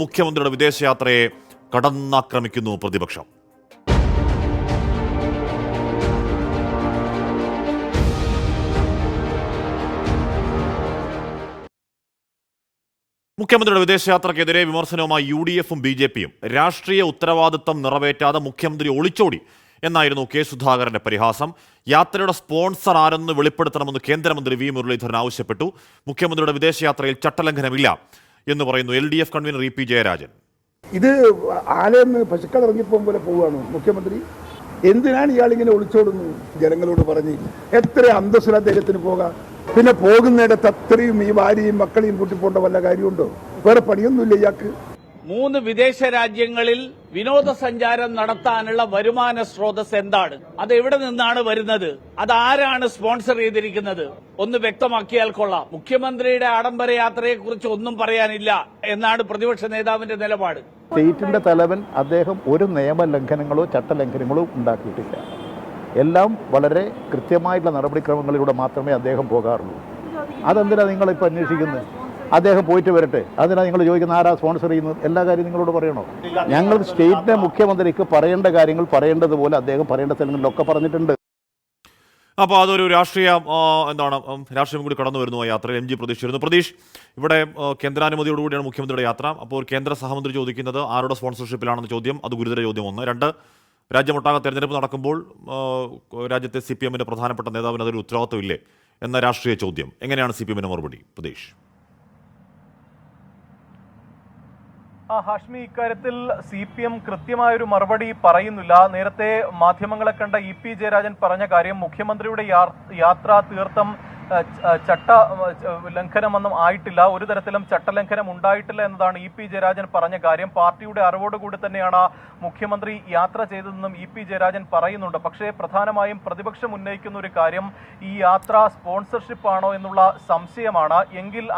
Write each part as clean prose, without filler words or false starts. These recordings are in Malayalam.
മുഖ്യമന്ത്രിയുടെ വിദേശയാത്രയെ കടന്നാക്രമിക്കുന്നു പ്രതിപക്ഷം. മുഖ്യമന്ത്രിയുടെ വിദേശയാത്രയ്ക്കെതിരെ വിമർശനവുമായി UDF-ഉം BJP-യും. രാഷ്ട്രീയ ഉത്തരവാദിത്തം നിറവേറ്റാതെ മുഖ്യമന്ത്രി ഒളിച്ചോടി എന്നായിരുന്നു കെ സുധാകരന്റെ പരിഹാസം. യാത്രയുടെ സ്പോൺസർ ആരെന്ന് വെളിപ്പെടുത്തണമെന്ന് കേന്ദ്രമന്ത്രി വി മുരളീധരൻ ആവശ്യപ്പെട്ടു. മുഖ്യമന്ത്രിയുടെ വിദേശയാത്രയിൽ ചട്ടലംഘനമില്ല എന്ന് പറയുന്നു LDF കൺവീനർ EP ജയരാജൻ. ഇത് ആലയെന്ന് പശുക്കൾ ഇറങ്ങിപ്പോകും പോലെ പോവുകയാണ് മുഖ്യമന്ത്രി. എന്തിനാണ് ഇയാളിങ്ങനെ ഒളിച്ചോടുന്നത്? ജനങ്ങളോട് പറഞ്ഞ് എത്ര അന്തസ്സുള്ള അദ്ദേഹത്തിന് പോകാം. പിന്നെ പോകുന്നിടത്ത് അത്രയും ഈ ഭാര്യയും മക്കളെയും കൂട്ടിപ്പോണ്ട വല്ല കാര്യമുണ്ടോ? വേറെ പണിയൊന്നുമില്ല ഇയാൾക്ക്. 3 വിദേശ രാജ്യങ്ങളിൽ വിനോദസഞ്ചാരം നടത്താനുള്ള വരുമാന സ്രോതസ് എന്താണ്? അത് എവിടെ നിന്നാണ് വരുന്നത്? അത് ആരാണ് സ്പോൺസർ ചെയ്തിരിക്കുന്നത്? ഒന്ന് വ്യക്തമാക്കിയാൽ കൊള്ളാം. മുഖ്യമന്ത്രിയുടെ ആഡംബര യാത്രയെക്കുറിച്ച് ഒന്നും പറയാനില്ല എന്നാണ് പ്രതിപക്ഷ നേതാവിന്റെ നിലപാട്. സ്റ്റേറ്റിന്റെ തലവൻ അദ്ദേഹം ഒരു നിയമലംഘനങ്ങളോ ചട്ടലംഘനങ്ങളോ ഉണ്ടാക്കിയിട്ടില്ല. എല്ലാം വളരെ കൃത്യമായിട്ടുള്ള നടപടിക്രമങ്ങളിലൂടെ മാത്രമേ അദ്ദേഹം പോകാറുള്ളൂ. അതെന്തിനാണ് നിങ്ങളിപ്പോൾ അന്വേഷിക്കുന്നത്? അദ്ദേഹം പോയിട്ട് വരട്ടെ. അതിനാണ് നിങ്ങൾ ചോദിക്കുന്നത് ആരാ സ്പോൺസർ ചെയ്യുന്നത്? എല്ലാ കാര്യം നിങ്ങളോട് പറയണോ? ഞങ്ങൾ സ്റ്റേറ്റിന്റെ മുഖ്യമന്ത്രിക്ക് പറയേണ്ട കാര്യങ്ങൾ പറയേണ്ടതുപോലെ അദ്ദേഹം പറയേണ്ട സ്ഥലങ്ങളിലൊക്കെ പറഞ്ഞിട്ടുണ്ട്. അപ്പോൾ അതൊരു രാഷ്ട്രീയം കൂടി കടന്നു വരുന്നു ആ യാത്രയിൽ. MG പ്രതീഷ് വരുന്നു. പ്രതീഷ്, ഇവിടെ കേന്ദ്രാനുമതിയോടുകൂടിയാണ് മുഖ്യമന്ത്രിയുടെ യാത്ര. അപ്പോൾ കേന്ദ്ര സഹമന്ത്രി ചോദിക്കുന്നത് ആരുടെ സ്പോൺസർഷിപ്പിലാണെന്ന ചോദ്യം, അത് ഗുരുതര ചോദ്യം 1. 2, രാജ്യമൊട്ടാകെ തെരഞ്ഞെടുപ്പ് നടക്കുമ്പോൾ രാജ്യത്തെ CPM-ന്റെ പ്രധാനപ്പെട്ട നേതാവിന് അതൊരു ഉത്തരവാദിത്വമില്ലേ എന്ന രാഷ്ട്രീയ ചോദ്യം. എങ്ങനെയാണ് CPM-ന്റെ മറുപടി? പ്രതീഷ്. ഹാഷ്മി, ഇക്കാര്യത്തിൽ CPM കൃത്യമായൊരു മറുപടി പറയുന്നില്ല. നേരത്തെ മാധ്യമങ്ങളെ കണ്ട EP ജയരാജൻ പറഞ്ഞ കാര്യം മുഖ്യമന്ത്രിയുടെ യാത്ര തീർത്തും ചട്ട ലംഘനമൊന്നും ആയിട്ടില്ല, ഒരു തരത്തിലും ചട്ടലംഘനം ഉണ്ടായിട്ടില്ല എന്നതാണ് EP ജയരാജൻ പറഞ്ഞ കാര്യം. പാർട്ടിയുടെ അറിവോടുകൂടി തന്നെയാണ് മുഖ്യമന്ത്രി യാത്ര ചെയ്തതെന്നും EP ജയരാജൻ പറയുന്നുണ്ട്. പക്ഷേ പ്രധാനമായും പ്രതിപക്ഷം ഉന്നയിക്കുന്ന ഒരു കാര്യം ഈ യാത്ര സ്പോൺസർഷിപ്പ് ആണോ എന്നുള്ള സംശയമാണ്.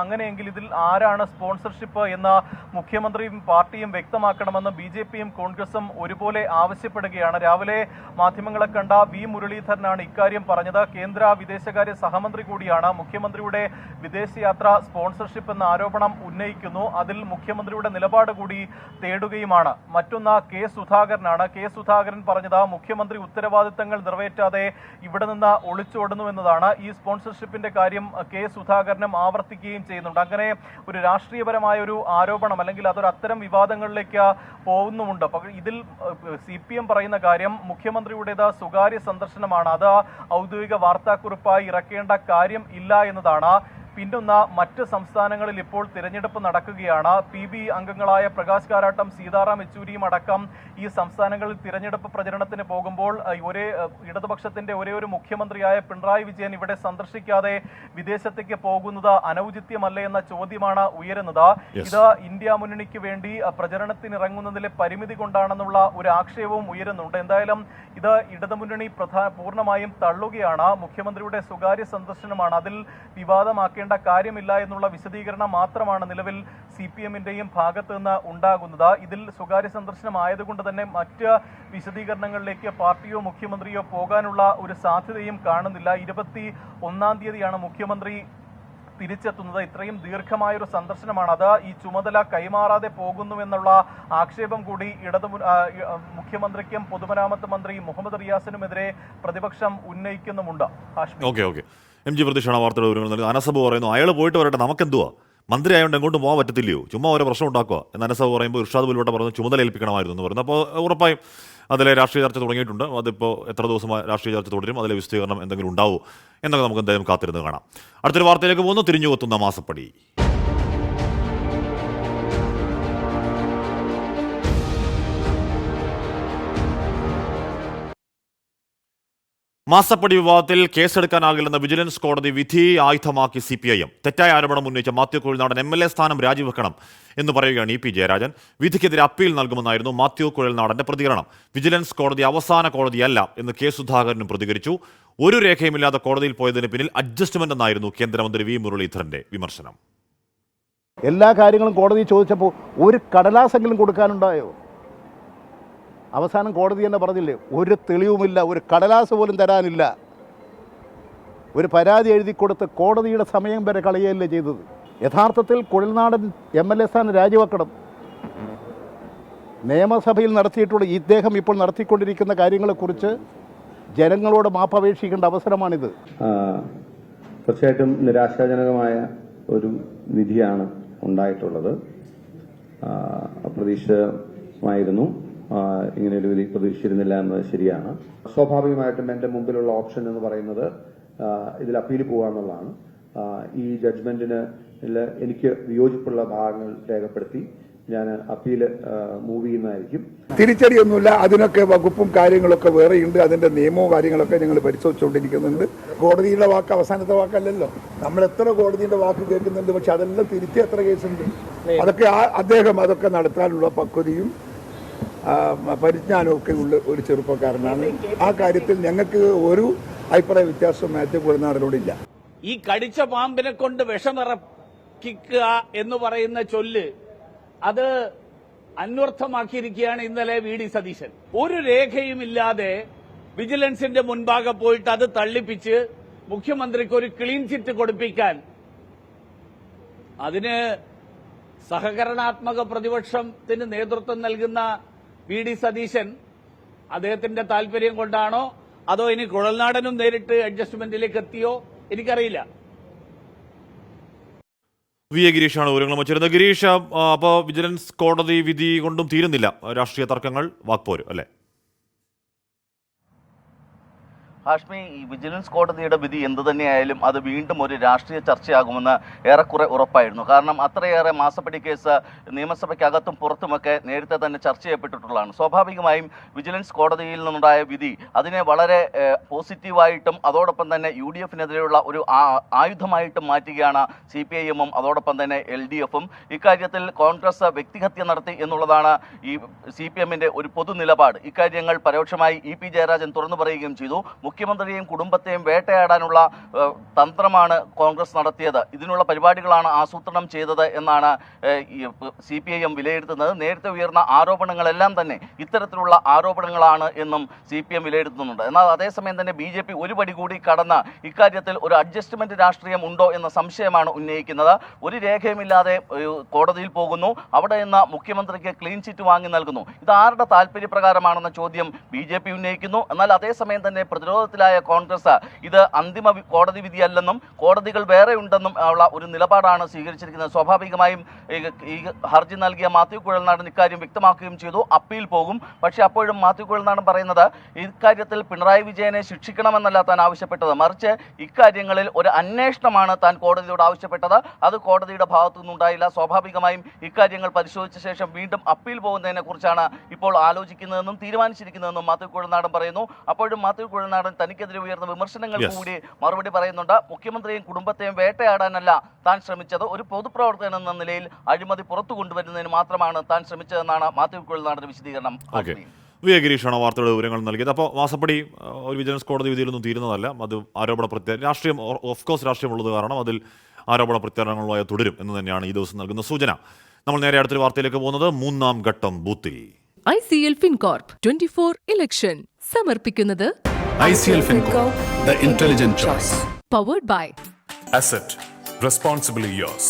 അങ്ങനെയെങ്കിൽ ഇതിൽ ആരാണ് സ്പോൺസർഷിപ്പ് എന്ന് മുഖ്യമന്ത്രിയും പാർട്ടിയും വ്യക്തമാക്കണമെന്ന് BJP-യും കോൺഗ്രസും ഒരുപോലെ ആവശ്യപ്പെടുകയാണ്. രാവിലെ മാധ്യമങ്ങളെ കണ്ട വി മുരളീധരനാണ് ഇക്കാര്യം പറഞ്ഞത്. കേന്ദ്ര വിദേശകാര്യ സഹമന്ത്രി കൂടിയാണ്. മുഖ്യമന്ത്രിയുടെ വിദേശയാത്ര സ്പോൺസർഷിപ്പ് എന്ന ആരോപണം ഉന്നയിക്കുന്നു. അതിൽ മുഖ്യമന്ത്രിയുടെ നിലപാട് കൂടി തേടുകയുമാണ്. മറ്റൊന്ന് കെ സുധാകരനാണ്. കെ സുധാകരൻ പറഞ്ഞത് മുഖ്യമന്ത്രി ഉത്തരവാദിത്തങ്ങൾ നിറവേറ്റാതെ ഇവിടെ നിന്ന് ഒളിച്ചോടുന്നു എന്നതാണ്. ഈ സ്പോൺസർഷിപ്പിന്റെ കാര്യം കെ സുധാകരനും ആവർത്തിക്കുകയും ചെയ്യുന്നുണ്ട്. അങ്ങനെ ഒരു രാഷ്ട്രീയപരമായ ഒരു ആരോപണം അല്ലെങ്കിൽ അതൊരു അത്തരം വിവാദങ്ങളിലേക്ക് പോകുന്നുമുണ്ട്. ഇതിൽ CPM പറയുന്ന കാര്യം മുഖ്യമന്ത്രിയുടേത് സ്വകാര്യ സന്ദർശനമാണ്, അത് ഔദ്യോഗിക വാർത്താക്കുറിപ്പായി ഇറക്കേണ്ട കാര്യം ഇല്ല എന്നതാണ്. പിന്നൊന്ന്, മറ്റ് സംസ്ഥാനങ്ങളിൽ ഇപ്പോൾ തിരഞ്ഞെടുപ്പ് നടക്കുകയാണ്. PB അംഗങ്ങളായ പ്രകാശ് കാരാട്ടും സീതാറാം യെച്ചൂരിയും അടക്കം ഈ സംസ്ഥാനങ്ങളിൽ തിരഞ്ഞെടുപ്പ് പ്രചരണത്തിന് പോകുമ്പോൾ ഇടതുപക്ഷത്തിന്റെ ഒരേ ഒരു മുഖ്യമന്ത്രിയായ പിണറായി വിജയൻ ഇവിടെ സന്ദർശിക്കാതെ വിദേശത്തേക്ക് പോകുന്നത് അനൗചിത്യമല്ലേ എന്ന ചോദ്യമാണ് ഉയരുന്നത്. ഇത് ഇന്ത്യ മുന്നണിക്ക് വേണ്ടി പ്രചരണത്തിനിറങ്ങുന്നതിലെ പരിമിതി കൊണ്ടാണെന്നുള്ള ഒരു ആക്ഷേപവും ഉയരുന്നുണ്ട്. എന്തായാലും ഇത് ഇടതുമുന്നണി പൂർണ്ണമായും തള്ളുകയാണ്. മുഖ്യമന്ത്രിയുടെ സ്വകാര്യ സന്ദർശനമാണ്, അതിൽ വിവാദമാക്കേണ്ട കാര്യമില്ല എന്നുള്ള വിശദീകരണം മാത്രമാണ് നിലവിൽ CPM-ന്റെയും ഭാഗത്ത് നിന്ന് ഉണ്ടാകുന്നത്. ഇതിൽ സ്വകാര്യ സന്ദർശനം ആയതുകൊണ്ട് തന്നെ മറ്റ് വിശദീകരണങ്ങളിലേക്ക് പാർട്ടിയോ മുഖ്യമന്ത്രിയോ പോകാനുള്ള ഒരു സാധ്യതയും കാണുന്നില്ല. 21-ാം തീയതിയാണ് മുഖ്യമന്ത്രി തിരിച്ചെത്തുന്നത്. ഇത്രയും ദീർഘമായൊരു സന്ദർശനമാണ്. അത് ഈ ചുമതല കൈമാറാതെ പോകുന്നുവെന്നുള്ള ആക്ഷേപം കൂടി മുഖ്യമന്ത്രിക്കും പൊതുമരാമത്ത് മന്ത്രി മുഹമ്മദ് റിയാസിനുമെതിരെ പ്രതിപക്ഷം ഉന്നയിക്കുന്നുമുണ്ട്. MG പ്രതീക്ഷാണ് വാർത്തയുടെ വിവരങ്ങൾ നൽകുന്നത്. അനസബ് പറയുന്നു അയാൾ പോയിട്ട് വരട്ടെ, നമുക്കെന്തുവാ, മന്ത്രി ആയതുകൊണ്ട് എങ്ങോട്ടും പോകാൻ പറ്റത്തില്ലയോ, ചുമ്മാ ഓരോ പ്രശ്നം ഉണ്ടാക്കുക എന്ന് അനസബ് പറയുമ്പോൾ ഇർഷാദ് പുൽവട്ട പറഞ്ഞു ചുമതല ഏൽപ്പിക്കണമായിരുന്നു എന്ന് പറയുന്നത്. അപ്പോൾ ഉറപ്പായും അതിലെ രാഷ്ട്രീയ ചർച്ച തുടങ്ങിയിട്ടുണ്ട്. അതിപ്പോൾ എത്ര ദിവസം രാഷ്ട്രീയ ചർച്ച തുടരും, അതിലെ വിശദീകരണം എന്തെങ്കിലും ഉണ്ടാവും എന്നൊക്കെ നമുക്ക് എന്തായാലും കാത്തിരുന്ന് കാണാം. അടുത്തൊരു വാർത്തയിലേക്ക് പോകുന്നു. തിരിഞ്ഞുകൊത്തുന്ന മാസപ്പടി. മാസപ്പടി വിവാദത്തിൽ കേസെടുക്കാനാകില്ലെന്ന വിജിലൻസ് കോടതി വിധി ആയുധമാക്കി CPIM. തെറ്റായ ആരോപണം ഉന്നയിച്ച മാത്യു കുഴൽനാടൻ MLA സ്ഥാനം രാജിവെക്കണം എന്ന് പറയുകയാണ് EP ജയരാജൻ. വിധിക്കെതിരെ അപ്പീൽ നൽകുമെന്നായിരുന്നു മാത്യു കുഴൽനാടന്റെ പ്രതികരണം. വിജിലൻസ് കോടതി അവസാന കോടതിയല്ല എന്ന് കെ സുധാകരനും പ്രതികരിച്ചു. ഒരു രേഖയുമില്ലാതെ കോടതിയിൽ പോയതിന് പിന്നിൽ അഡ്ജസ്റ്റ്മെന്റ് എന്നായിരുന്നു കേന്ദ്രമന്ത്രി വി മുരളീധരന്റെ വിമർശനം. എല്ലാ കാര്യങ്ങളും കോടതി ചോദിച്ചപ്പോൾ ഒരു കടലാസെങ്കിലും കൊടുക്കാനുണ്ടായോ? അവസാനം കോടതി തന്നെ പറഞ്ഞില്ലേ, ഒരു തെളിവുമില്ല, ഒരു കടലാസ് പോലും തരാനില്ല. ഒരു പരാതി എഴുതി കൊടുത്ത് കോടതിയുടെ സമയം വരെ കളയുകയല്ലേ ചെയ്തത്. യഥാർത്ഥത്തിൽ കുഴൽനാടൻ MLA സ്ഥാനം രാജിവെക്കണം. നിയമസഭയിൽ നടത്തിയിട്ടുള്ള ഇദ്ദേഹം ഇപ്പോൾ നടത്തിക്കൊണ്ടിരിക്കുന്ന കാര്യങ്ങളെക്കുറിച്ച് ജനങ്ങളോട് മാപ്പപേക്ഷിക്കേണ്ട അവസരമാണിത്. തീർച്ചയായിട്ടും നിരാശാജനകമായ ഒരു വിധിയാണ് ഉണ്ടായിട്ടുള്ളത്. അപ്രതീക്ഷിതമായിരുന്നു. ഇങ്ങനെയൊരു വിധി പ്രതീക്ഷിച്ചിരുന്നില്ല എന്നത് ശരിയാണ്. സ്വാഭാവികമായിട്ടും എൻ്റെ മുമ്പിലുള്ള ഓപ്ഷൻ എന്ന് പറയുന്നത് ഇതിൽ അപ്പീൽ പോകുക എന്നുള്ളതാണ്. ഈ ജഡ്ജ്മെന്റിന് എനിക്ക് വിയോജിപ്പുള്ള ഭാഗങ്ങൾ രേഖപ്പെടുത്തി ഞാൻ അപ്പീൽ മൂവ് ചെയ്യുന്നതായിരിക്കും. തിരിച്ചടിയൊന്നുമില്ല. അതിനൊക്കെ വകുപ്പും കാര്യങ്ങളൊക്കെ വേറെയുണ്ട്. അതിന്റെ നിയമവും കാര്യങ്ങളൊക്കെ ഞങ്ങൾ പരിശോധിച്ചുകൊണ്ടിരിക്കുന്നുണ്ട്. കോടതിയുടെ വാക്ക് അവസാനത്തെ വാക്കല്ലല്ലോ. നമ്മൾ എത്ര കോടതിയുടെ വാക്ക് കേൾക്കുന്നുണ്ട്, പക്ഷെ അതെല്ലാം തിരിച്ച് എത്ര കേസുണ്ട്. അതൊക്കെ അദ്ദേഹം അതൊക്കെ നടത്താനുള്ള പക്വതയും പരിജ്ഞാനവും ഒക്കെ ഉള്ള ഒരു ചെറുപ്പക്കാരനാണ്. ആ കാര്യത്തിൽ ഞങ്ങൾക്ക് ഒരു അഭിപ്രായ വ്യത്യാസവും മാത്യു കുഴൽനാടനോടില്ല. ഈ കടിച്ച പാമ്പിനെ കൊണ്ട് വിഷമിറക്കിക്കുക എന്ന് പറയുന്ന ചൊല്ല് അത് അന്വർത്ഥമാക്കിയിരിക്കുകയാണ് ഇന്നലെ വി.ഡി. സതീശൻ. ഒരു രേഖയുമില്ലാതെ വിജിലൻസിന്റെ മുൻപാകെ പോയിട്ട് അത് തള്ളിപ്പിച്ച് മുഖ്യമന്ത്രിക്ക് ഒരു ക്ലീൻ ചിറ്റ് കൊടുപ്പിക്കാൻ അതിന് സഹകരണാത്മക പ്രതിപക്ഷത്തിന് നേതൃത്വം നൽകുന്ന വി.ഡി. സതീശൻ അദ്ദേഹത്തിന്റെ താല്പര്യം കൊണ്ടാണോ അതോ ഇനി കുഴൽനാടനും നേരിട്ട് അഡ്ജസ്റ്റ്മെന്റിലേക്ക് എത്തിയോ എനിക്കറിയില്ല. വി എ ഗിരീഷാണ് വിവരങ്ങൾ വച്ചിരുന്നത്. ഗിരീഷ്, അപ്പോൾ വിജിലൻസ് കോടതി വിധി കൊണ്ടും തീരുന്നില്ല രാഷ്ട്രീയ തർക്കങ്ങൾ, വാക്പോര് അല്ലേ? ഹാഷ്മി, ഈ വിജിലൻസ് കോടതിയുടെ വിധി എന്തു തന്നെയായാലും അത് വീണ്ടും ഒരു രാഷ്ട്രീയ ചർച്ചയാകുമെന്ന് ഏറെക്കുറെ ഉറപ്പായിരുന്നു. കാരണം അത്രയേറെ മാസപ്പടി കേസ് നിയമസഭയ്ക്കകത്തും പുറത്തുമൊക്കെ നേരത്തെ തന്നെ ചർച്ച ചെയ്യപ്പെട്ടിട്ടുള്ളതാണ്. സ്വാഭാവികമായും വിജിലൻസ് കോടതിയിൽ നിന്നുണ്ടായ വിധി അതിനെ വളരെ പോസിറ്റീവായിട്ടും അതോടൊപ്പം തന്നെ UDF-നെതിരെയുള്ള ഒരു ആയുധമായിട്ടും മാറ്റുകയാണ് CPIM-ഉം അതോടൊപ്പം തന്നെ LDF-ഉം. ഇക്കാര്യത്തിൽ കോൺഗ്രസ് വ്യക്തിഹത്യ നടത്തി എന്നുള്ളതാണ് ഈ CPM-ന്റെ ഒരു പൊതു നിലപാട്. ഇക്കാര്യങ്ങൾ പരോക്ഷമായി EP ജയരാജൻ തുറന്നു പറയുകയും ചെയ്തു. മുഖ്യമന്ത്രിയെയും കുടുംബത്തെയും വേട്ടയാടാനുള്ള തന്ത്രമാണ് കോൺഗ്രസ് നടത്തിയത്, ഇതിനുള്ള പരിപാടികളാണ് ആസൂത്രണം ചെയ്തത് എന്നാണ് CPIM വിലയിരുത്തുന്നത്. നേരത്തെ ഉയർന്ന ആരോപണങ്ങളെല്ലാം തന്നെ ഇത്തരത്തിലുള്ള ആരോപണങ്ങളാണ് എന്നും CPM വിലയിരുത്തുന്നുണ്ട്. എന്നാൽ അതേസമയം തന്നെ BJP ഒരു പടി കൂടി കടന്ന് ഇക്കാര്യത്തിൽ ഒരു അഡ്ജസ്റ്റ്മെന്റ് രാഷ്ട്രീയം ഉണ്ടോ എന്ന സംശയമാണ് ഉന്നയിക്കുന്നത്. ഒരു രേഖയുമില്ലാതെ കോടതിയിൽ പോകുന്നു, അവിടെ നിന്ന് മുഖ്യമന്ത്രിക്ക് ക്ലീൻ ചിറ്റ് വാങ്ങി നൽകുന്നു. ഇത് ആരുടെ താല്പര്യപ്രകാരമാണെന്ന ചോദ്യം BJP ഉന്നയിക്കുന്നു. എന്നാൽ അതേസമയം തന്നെ പ്രതിരോധത്തിലായ കോൺഗ്രസ് ഇത് അന്തിമ കോടതി വിധിയല്ലെന്നും കോടതികൾ വേറെ ഉണ്ടെന്നും ഉള്ള ഒരു നിലപാടാണ് സ്വീകരിച്ചിരിക്കുന്നത്. സ്വാഭാവികമായും ഈ ഹർജി നൽകിയ മാത്യു കുഴൽനാടൻ ഇക്കാര്യം വ്യക്തമാക്കുകയും ചെയ്തു, അപ്പീൽ പോകും. പക്ഷേ അപ്പോഴും മാത്യു കുഴൽനാടൻ പറയുന്നത് ഇക്കാര്യത്തിൽ പിണറായി വിജയനെ ശിക്ഷിക്കണമെന്നല്ല താൻ ആവശ്യപ്പെട്ടത്, മറിച്ച് ഇക്കാര്യങ്ങളിൽ ഒരു അന്വേഷണമാണ് താൻ കോടതിയോട് ആവശ്യപ്പെട്ടത്. അത് കോടതിയുടെ ഭാഗത്തു നിന്നുണ്ടായില്ല. സ്വാഭാവികമായും ഇക്കാര്യങ്ങൾ പരിശോധിച്ച ശേഷം വീണ്ടും അപ്പീൽ പോകുന്നതിനെ കുറിച്ചാണ് ഇപ്പോൾ ആലോചിക്കുന്നതെന്നും തീരുമാനിച്ചിരിക്കുന്നതെന്നും മാത്യു കുഴൽനാടൻ പറയുന്നു. അപ്പോഴും മാത്യു കുഴൽനാടൻ തനിക്കെതിരെ ഉയർന്ന വിമർശനങ്ങൾക്ക് കൂടി മറുപടി പറയുന്നുണ്ട്. മുഖ്യമന്ത്രിയെയും കുടുംബത്തെയും വേട്ടയാടാനല്ല താൻ ശ്രമിച്ചത്, ഒരു പൊതുപ്രവർത്തകൻ എന്ന നിലയിൽ അഴിമതി പുറത്തു കൊണ്ടുവരുന്നതിന് മാത്രമാണ് താൻ ശ്രമിച്ചതെന്നാണ് മാത്യു കുഴൽനാടന്റെ വിശദീകരണം. വി എ ഗിരീഷാണ് വാർത്തയുടെ വിവരങ്ങൾ നൽകിയത്. അപ്പോൾ മാസപ്പടി ഒരു വിജിലൻസ് കോടതി വിധിയിലൊന്നും തീരുന്നതല്ല, അത് ആരോപണ രാഷ്ട്രീയം ഓഫ് കോഴ്സ് രാഷ്ട്രീയമുള്ളത് കാരണം അതിൽ ആരോപണ പ്രത്യാരോപണങ്ങളുമായി തുടരും എന്ന് തന്നെയാണ് ഈ ദിവസം നൽകുന്ന സൂചന. നമ്മൾ നേരെ അടുത്തൊരു വാർത്തയിലേക്ക് പോകുന്നത് മൂന്നാം ഘട്ടം ബൂത്തിൽ ICL FinCorp 24 ഇലക്ഷൻ സമർപ്പിക്കുന്നത് ICL FinCorp, the intelligent choice. Powered by Asset, responsibly yours.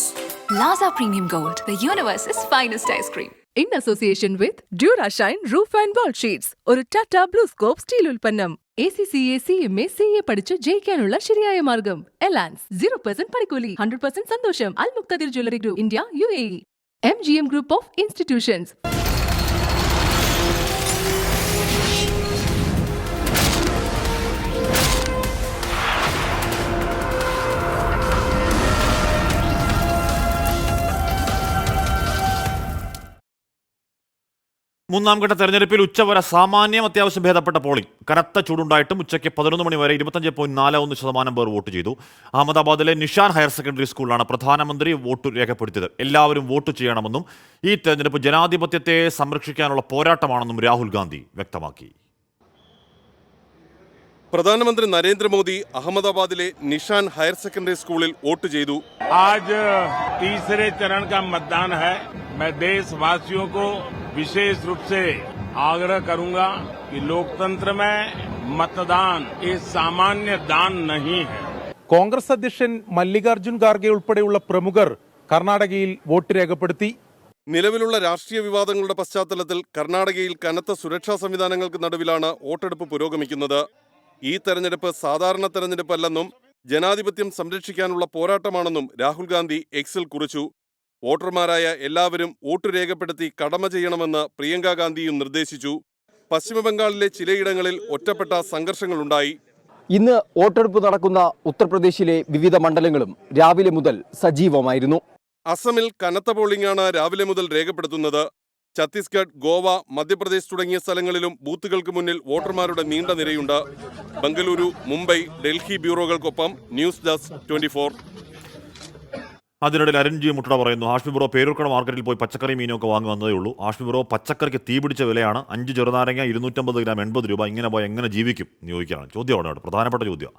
Plaza Premium Gold, the universe's finest ice cream. in association with Durashine Roof and Wall Sheets, ഒരു ടാറ്റ ബ്ലൂ സ്കോപ്പ് സ്റ്റീൽ ഉൽപ്പന്നം. ACCA CMA CA പഠിച്ച് ജയിക്കാനുള്ള ശരിയായ മാർഗം. എലാൻസ് 0% പണിക്കൂലി, 100% സന്തോഷം. Al Muqtadir jewellery group India UAE, MGM group of institutions. മൂന്നാം ഘട്ട തെരഞ്ഞെടുപ്പിൽ ഉച്ചവരെ സാമാന്യം അത്യാവശ്യം ഭേദപ്പെട്ട പോളിംഗ്. കനത്ത ചൂടുണ്ടായിട്ടും ഉച്ചയ്ക്ക് 11 മണി വരെ 25.41% പേർ വോട്ട് ചെയ്തു. അഹമ്മദാബാദിലെ നിഷാൻ ഹയർ സെക്കൻഡറി സ്കൂളിലാണ് പ്രധാനമന്ത്രി വോട്ട് രേഖപ്പെടുത്തിയത്. എല്ലാവരും വോട്ട് ചെയ്യണമെന്നും ഈ തെരഞ്ഞെടുപ്പ് ജനാധിപത്യത്തെ സംരക്ഷിക്കാനുള്ള പോരാട്ടമാണെന്നും രാഹുൽ ഗാന്ധി വ്യക്തമാക്കി. പ്രധാനമന്ത്രി നരേന്ദ്രമോദി അഹമ്മദാബാദിലെ നിഷാൻ ഹയർ സെക്കൻഡറി സ്കൂളിൽ വോട്ട് ചെയ്തു. आज तीसरे चरण का मतदान है. मैं देशवासियों को विशेष रूप से आग्रह करूंगा कि लोकतंत्र में मतदान ये सामान्य दान नहीं है. കോൺഗ്രസ് അധ്യക്ഷൻ മല്ലികാർജുൻ ഖാർഗെ ഉൾപ്പെടെയുള്ള പ്രമുഖർ കർണാടകയിൽ വോട്ട് രേഖപ്പെടുത്തി. നിലവിലുള്ള രാഷ്ട്രീയ വിവാദങ്ങളുടെ പശ്ചാത്തലത്തിൽ കർണാടകയിൽ കനത്ത സുരക്ഷാ സംവിധാനങ്ങൾക്ക് നടുവിലാണ് വോട്ടെടുപ്പ് പുരോഗമിക്കുന്നത്. ഈ തെരഞ്ഞെടുപ്പ് സാധാരണ തെരഞ്ഞെടുപ്പല്ലെന്നും ജനാധിപത്യം സംരക്ഷിക്കാനുള്ള പോരാട്ടമാണെന്നും രാഹുൽ ഗാന്ധി എക്സിൽ കുറിച്ചു. വോട്ടർമാരായ എല്ലാവരും വോട്ട് രേഖപ്പെടുത്തി കടമ ചെയ്യണമെന്ന് പ്രിയങ്ക ഗാന്ധിയും നിർദ്ദേശിച്ചു. പശ്ചിമബംഗാളിലെ ചിലയിടങ്ങളിൽ ഒറ്റപ്പെട്ട സംഘർഷങ്ങളുണ്ടായി. ഇന്ന് വോട്ടെടുപ്പ് നടക്കുന്ന ഉത്തർപ്രദേശിലെ വിവിധ മണ്ഡലങ്ങളും രാവിലെ മുതൽ സജീവമായിരുന്നു. അസമിൽ കനത്ത പോളിംഗാണ് രാവിലെ മുതൽ രേഖപ്പെടുത്തുന്നത്. ഛത്തീസ്ഗഡ്, ഗോവ, മധ്യപ്രദേശ് തുടങ്ങിയ സ്ഥലങ്ങളിലും ബൂത്തുകൾക്ക് മുന്നിൽ വോട്ടർമാരുടെ നീണ്ട നിരയുണ്ട്. ബംഗളൂരു, മുംബൈ, ഡൽഹി ബ്യൂറോകൾക്കൊപ്പം ന്യൂസ് ഡെസ്ക് 24. അതിനിടയിൽ അരുൺജി മുട്ട പറയുന്നു, ഹാഷ്മി ബ്രോ പേരൂർക്കട മാർക്കറ്റിൽ പോയി പച്ചക്കറി മീനൊക്കെ വാങ്ങി വന്നതേ ഉള്ളൂ. ഹാഷ്മി ബ്രോ പച്ചക്കറിക്ക് തീ പിടിച്ച വിലയാണ്. 5 ചെറുനാരങ്ങ 250 ഗ്രാം 80 രൂപ. ഇങ്ങനെ പോയി എങ്ങനെ ജീവിക്കും എന്ന് ചോദിക്കുകയാണ്. ചോദ്യമാണ് അവിടെ പ്രധാനപ്പെട്ട ചോദ്യം.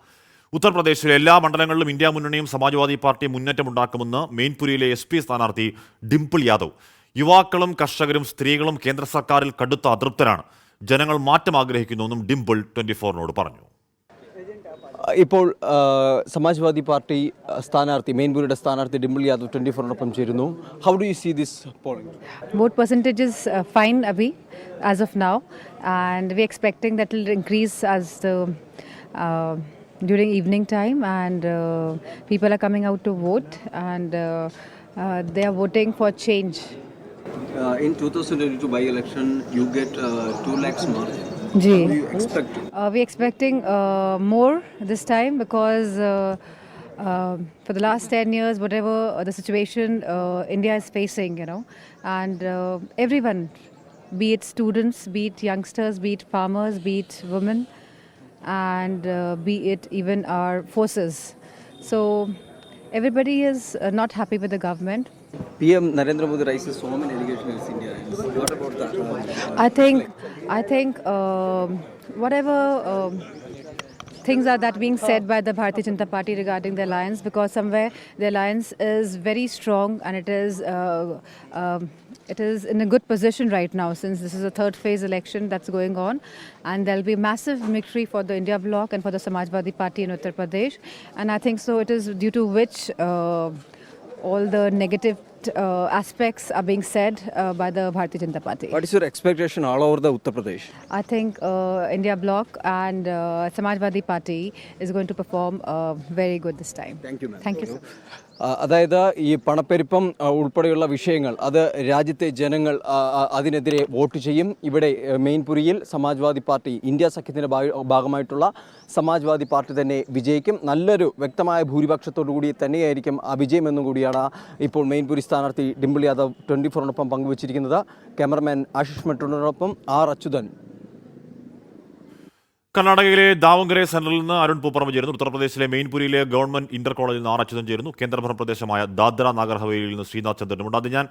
ഉത്തർപ്രദേശിലെ എല്ലാ മണ്ഡലങ്ങളിലും ഇന്ത്യ മുന്നണിയും സമാജ്വാദി പാർട്ടിയും മുന്നേറ്റമുണ്ടാക്കുമെന്ന് മെയിൻപുരിയിലെ SP സ്ഥാനാർത്ഥി ഡിംപിൾ യാദവ്. യുവാക്കളും കർഷകരും സ്ത്രീകളും കേന്ദ്ര സർക്കാരിൽ കടുത്ത അതൃപ്തരാണ്. ജനങ്ങൾ മാറ്റം ആഗ്രഹിക്കുന്നുവെന്നും ഡിംപിൾ 24നോട് പറഞ്ഞു. ഇപ്പോൾ സമാജ്വാദി പാർട്ടി സ്ഥാനാർത്ഥി മെയിൻപുരിയുടെ സ്ഥാനാർത്ഥി ഡിംപിൾ യാദവ് 24നോടൊപ്പം ചേരുന്നു. How do you see this polling? Vote percentage is fine, Abhi, as of now, and we're expecting that will increase as the during evening time, and people are coming out to vote, and they are voting for change. In 2022 by-election, you get 2 lakhs more. Ji. What do you expect? We're expecting more this time because for the last 10 years, whatever the situation India is facing, and everyone, be it students, be it youngsters, be it farmers, be it women, and be it even our forces. So everybody is not happy with the government. PM Narendra Modi raises so many allegations in India. What about that? I think whatever things are that being said by the Bharatiya Janata Party regarding the alliance, because somewhere the alliance is very strong and it is in a good position right now, since this is a third phase election that's going on, and there'll be massive victory for the India bloc and for the Samajwadi Party in Uttar Pradesh, and I think so it is due to which all the negative aspects are being said by the Bharatiya Janata Party. What is your expectation all over the Uttar Pradesh? I think India bloc and Samajwadi Party is going to perform very good this time. Thank you, ma'am. Thank you, sir. അതായത് ഈ പണപ്പെരുപ്പം ഉൾപ്പെടെയുള്ള വിഷയങ്ങൾ അത് രാജ്യത്തെ ജനങ്ങൾ അതിനെതിരെ വോട്ട് ചെയ്യും. ഇവിടെ മെയിൻപുരിയിൽ സമാജ്വാദി പാർട്ടി ഇന്ത്യ സഖ്യത്തിൻ്റെ ഭാഗമായിട്ടുള്ള സമാജ്വാദി പാർട്ടി തന്നെ വിജയിക്കും. നല്ലൊരു വ്യക്തമായ ഭൂരിപക്ഷത്തോടു കൂടി തന്നെയായിരിക്കും ആ വിജയമെന്നും കൂടിയാണ് ഇപ്പോൾ മെയിൻപുരി സ്ഥാനാർത്ഥി ഡിംപിൾ യാദവ് 24നോടൊപ്പം പങ്കുവച്ചിരിക്കുന്നത്. ക്യാമറമാൻ ആശിഷ് മെട്ടൂരിനോടൊപ്പം R. അച്യുതൻ. കർണാടകയിലെ ദാവങ്കരെ സെന്ററിൽ നിന്ന് അരുൺ പൂപ്പറമ്പ് ചേരുന്നു. ഉത്തർപ്രദേശിലെ മെയിൻപുരിയിലെ ഗവൺമെന്റ് ഇന്റർ കോളേജിൽ നിന്ന് R. അച്യുതൻ ചേരുന്നു. കേന്ദ്രഭരണ പ്രദേശമായ ദാദ്ര നാഗർ ഹവേലിയിൽ നിന്ന് ശ്രീനാഥ് ചന്ദ്രനുമുണ്ട്. അത് ഞാൻ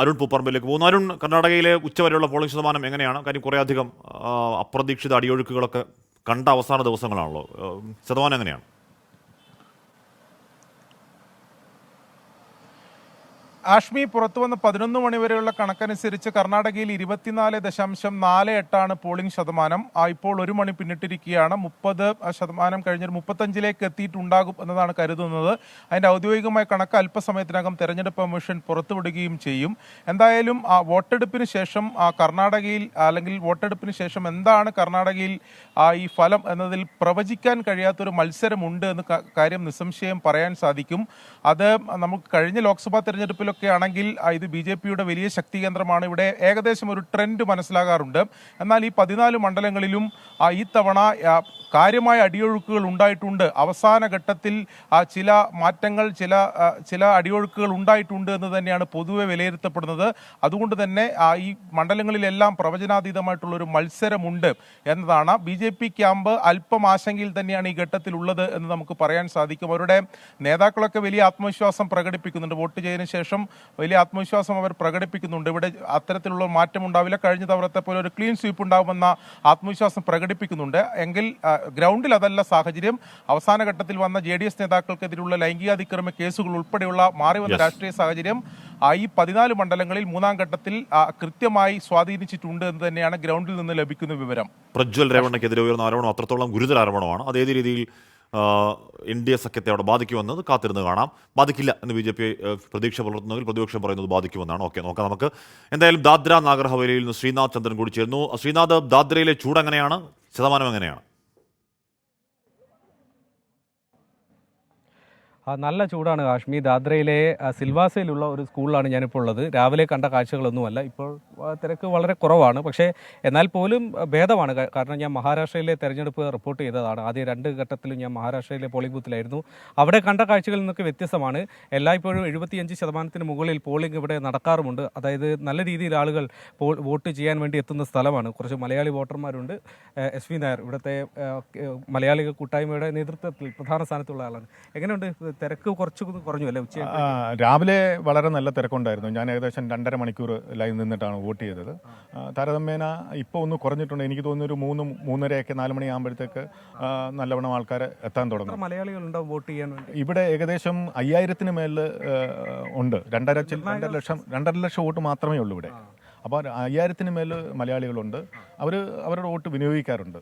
അരുൺ പൂപ്പറമ്പിലേക്ക് പോകുന്നു. അരുൺ, കർണാടകയിലെ ഉച്ചവരെയുള്ള പോളിംഗ് ശതമാനം എങ്ങനെയാണ്? കാര്യം കുറേയധികം അപ്രതീക്ഷിത അടിയൊഴുക്കുകളൊക്കെ കണ്ട അവസാന ദിവസങ്ങളാണല്ലോ. ശതമാനം എങ്ങനെയാണ്? ആഷ്മി, പുറത്തു വന്ന 11 മണി വരെയുള്ള കണക്കനുസരിച്ച് കർണാടകയിൽ 24.48 പോളിംഗ് ശതമാനം. ഇപ്പോൾ 1 മണി പിന്നിട്ടിരിക്കുകയാണ്. 30% കഴിഞ്ഞൊരു 35-ലേക്ക് എത്തിയിട്ടുണ്ടാകും എന്നതാണ് കരുതുന്നത്. അതിന്റെ ഔദ്യോഗികമായ കണക്ക് അല്പസമയത്തിനകം തെരഞ്ഞെടുപ്പ് കമ്മീഷൻ പുറത്തുവിടുകയും ചെയ്യും. എന്തായാലും വോട്ടെടുപ്പിന് ശേഷം കർണാടകയിൽ അല്ലെങ്കിൽ വോട്ടെടുപ്പിന് ശേഷം എന്താണ് കർണാടകയിൽ ഈ ഫലം എന്നതിൽ പ്രവചിക്കാൻ കഴിയാത്തൊരു മത്സരമുണ്ട് എന്ന് കാര്യം നിസ്സംശയം പറയാൻ സാധിക്കും. അത് നമുക്ക് കഴിഞ്ഞ ലോക്സഭാ തെരഞ്ഞെടുപ്പിലൊക്കെ ആണെങ്കിൽ ഇത് BJPയുടെ വലിയ ശക്തി കേന്ദ്രമാണ്. ഇവിടെ ഏകദേശം ഒരു ട്രെൻഡ് മനസ്സിലാകാറുണ്ട്. എന്നാൽ ഈ 14 മണ്ഡലങ്ങളിലും ഈ തവണ കാര്യമായ അടിയൊഴുക്കുകൾ ഉണ്ടായിട്ടുണ്ട്. അവസാന ഘട്ടത്തിൽ ചില മാറ്റങ്ങൾ, ചില അടിയൊഴുക്കുകൾ ഉണ്ടായിട്ടുണ്ട് എന്ന് തന്നെയാണ് പൊതുവെ വിലയിരുത്തപ്പെടുന്നത്. അതുകൊണ്ട് തന്നെ ഈ മണ്ഡലങ്ങളിലെല്ലാം പ്രവചനാതീതമായിട്ടുള്ളൊരു മത്സരമുണ്ട് എന്നതാണ്. BJP ക്യാമ്പ് അല്പം ആശങ്കയിൽ തന്നെയാണ് ഈ ഘട്ടത്തിൽ ഉള്ളത് എന്ന് നമുക്ക് പറയാൻ സാധിക്കും. അവരുടെ നേതാക്കളൊക്കെ വലിയ ആത്മവിശ്വാസം പ്രകടിപ്പിക്കുന്നുണ്ട്. വോട്ട് ചെയ്തതിനു ശേഷം വലിയ ആത്മവിശ്വാസം അവർ പ്രകടിപ്പിക്കുന്നുണ്ട്. ഇവിടെ അത്തരത്തിലുള്ള മാറ്റം ഉണ്ടാവില്ല, കഴിഞ്ഞ തവണത്തെ പോലെ ഒരു ക്ലീൻ സ്വീപ്പ് ഉണ്ടാകുമെന്ന ആത്മവിശ്വാസം പ്രകടിപ്പിക്കുന്നുണ്ട്. എങ്കിൽ ഗ്രൗണ്ടിൽ അതല്ല സാഹചര്യം. അവസാന ഘട്ടത്തിൽ വന്ന JDS നേതാക്കൾക്കെതിരെയുള്ള ലൈംഗികാതിക്രമ കേസുകൾ ഉൾപ്പെടെയുള്ള മാറി വന്ന രാഷ്ട്രീയ സാഹചര്യം ഈ 14 മണ്ഡലങ്ങളിൽ 3ാം ഘട്ടത്തിൽ കൃത്യമായി സ്വാധീനിച്ചിട്ടുണ്ട് എന്ന് തന്നെയാണ് ഗ്രൗണ്ടിൽ നിന്ന് ലഭിക്കുന്ന വിവരം. പ്രജ്വൽ രേവണ്ണയ്ക്കെതിരെ ഉയർന്ന ആരോപണം അത്രത്തോളം ഗുരുതര ആരോപണമാണ്. അതേത് രീതിയിൽ ഇന്ത്യ സഖ്യത്തെ അവിടെ ബാധിക്കുമെന്നത് കാത്തിരുന്ന് കാണാം. ബാധിക്കില്ല എന്ന് BJP പ്രതീക്ഷ പുലർത്തുന്നെങ്കിൽ പ്രതിപക്ഷം പറയുന്നത് ബാധിക്കുമെന്നാണ്. ഓക്കെ, നോക്കാം നമുക്ക്. എന്തായാലും ദാദ്ര നാഗർ ഹവേലിയിൽ നിന്ന് ശ്രീനാഥ് ചന്ദ്രൻ കൂടി ചേരുന്നു. ശ്രീനാഥ്, ദാദ്രയിലെ ചൂട് എങ്ങനെയാണ്? ശതമാനം എങ്ങനെയാണ്? നല്ല ചൂടാണ് കാശ്മീർ. ദാദ്രയിലെ സിൽവാസയിലുള്ള ഒരു സ്കൂളിലാണ് ഞാനിപ്പോൾ ഉള്ളത്. രാവിലെ കണ്ട കാഴ്ചകളൊന്നുമല്ല. ഇപ്പോൾ തിരക്ക് വളരെ കുറവാണ്. പക്ഷേ എന്നാൽ പോലും ഭേദമാണ്. കാരണം ഞാൻ മഹാരാഷ്ട്രയിലെ തെരഞ്ഞെടുപ്പ് റിപ്പോർട്ട് ചെയ്തതാണ്. ആദ്യ 2 ഘട്ടത്തിലും ഞാൻ മഹാരാഷ്ട്രയിലെ പോളിംഗ് ബൂത്തിലായിരുന്നു. അവിടെ കണ്ട കാഴ്ചകളിൽ നിന്നൊക്കെ വ്യത്യസ്തമാണ്. എല്ലായ്പ്പോഴും 75% മുകളിൽ പോളിംഗ് ഇവിടെ നടക്കാറുമുണ്ട്. അതായത് നല്ല രീതിയിൽ ആളുകൾ വോട്ട് ചെയ്യാൻ വേണ്ടി എത്തുന്ന സ്ഥലമാണ്. കുറച്ച് മലയാളി വോട്ടർമാരുണ്ട്. SV നായർ ഇവിടുത്തെ മലയാളി കൂട്ടായ്മയുടെ നേതൃത്വത്തിൽ പ്രധാന സ്ഥാനത്തുള്ള ആളാണ്. എങ്ങനെയുണ്ട്? തിരക്ക് കുറച്ച് കുറഞ്ഞു അല്ലേ? രാവിലെ വളരെ നല്ല തിരക്കുണ്ടായിരുന്നു. ഞാൻ ഏകദേശം 2.5 മണിക്കൂർ ലൈൻ നിന്നിട്ടാണ് വോട്ട് ചെയ്തത്. താരതമ്യേന ഇപ്പോൾ ഒന്ന് കുറഞ്ഞിട്ടുണ്ട്. എനിക്ക് തോന്നുന്നു ഒരു 3-3:30 4 മണിയാകുമ്പോഴത്തേക്ക് നല്ലവണ്ണം ആൾക്കാർ എത്താൻ തുടങ്ങും. മലയാളികളുണ്ടാവും വോട്ട് ചെയ്യാൻ വേണ്ടി. ഇവിടെ ഏകദേശം 5000-ന് മേളിൽ ഉണ്ട്. 2.5 ലക്ഷം വോട്ട് മാത്രമേ ഉള്ളൂ ഇവിടെ. അപ്പോൾ 5000-ന് മേൽ മലയാളികളുണ്ട്. അവരുടെ വോട്ട് വിനിയോഗിക്കാറുണ്ട്.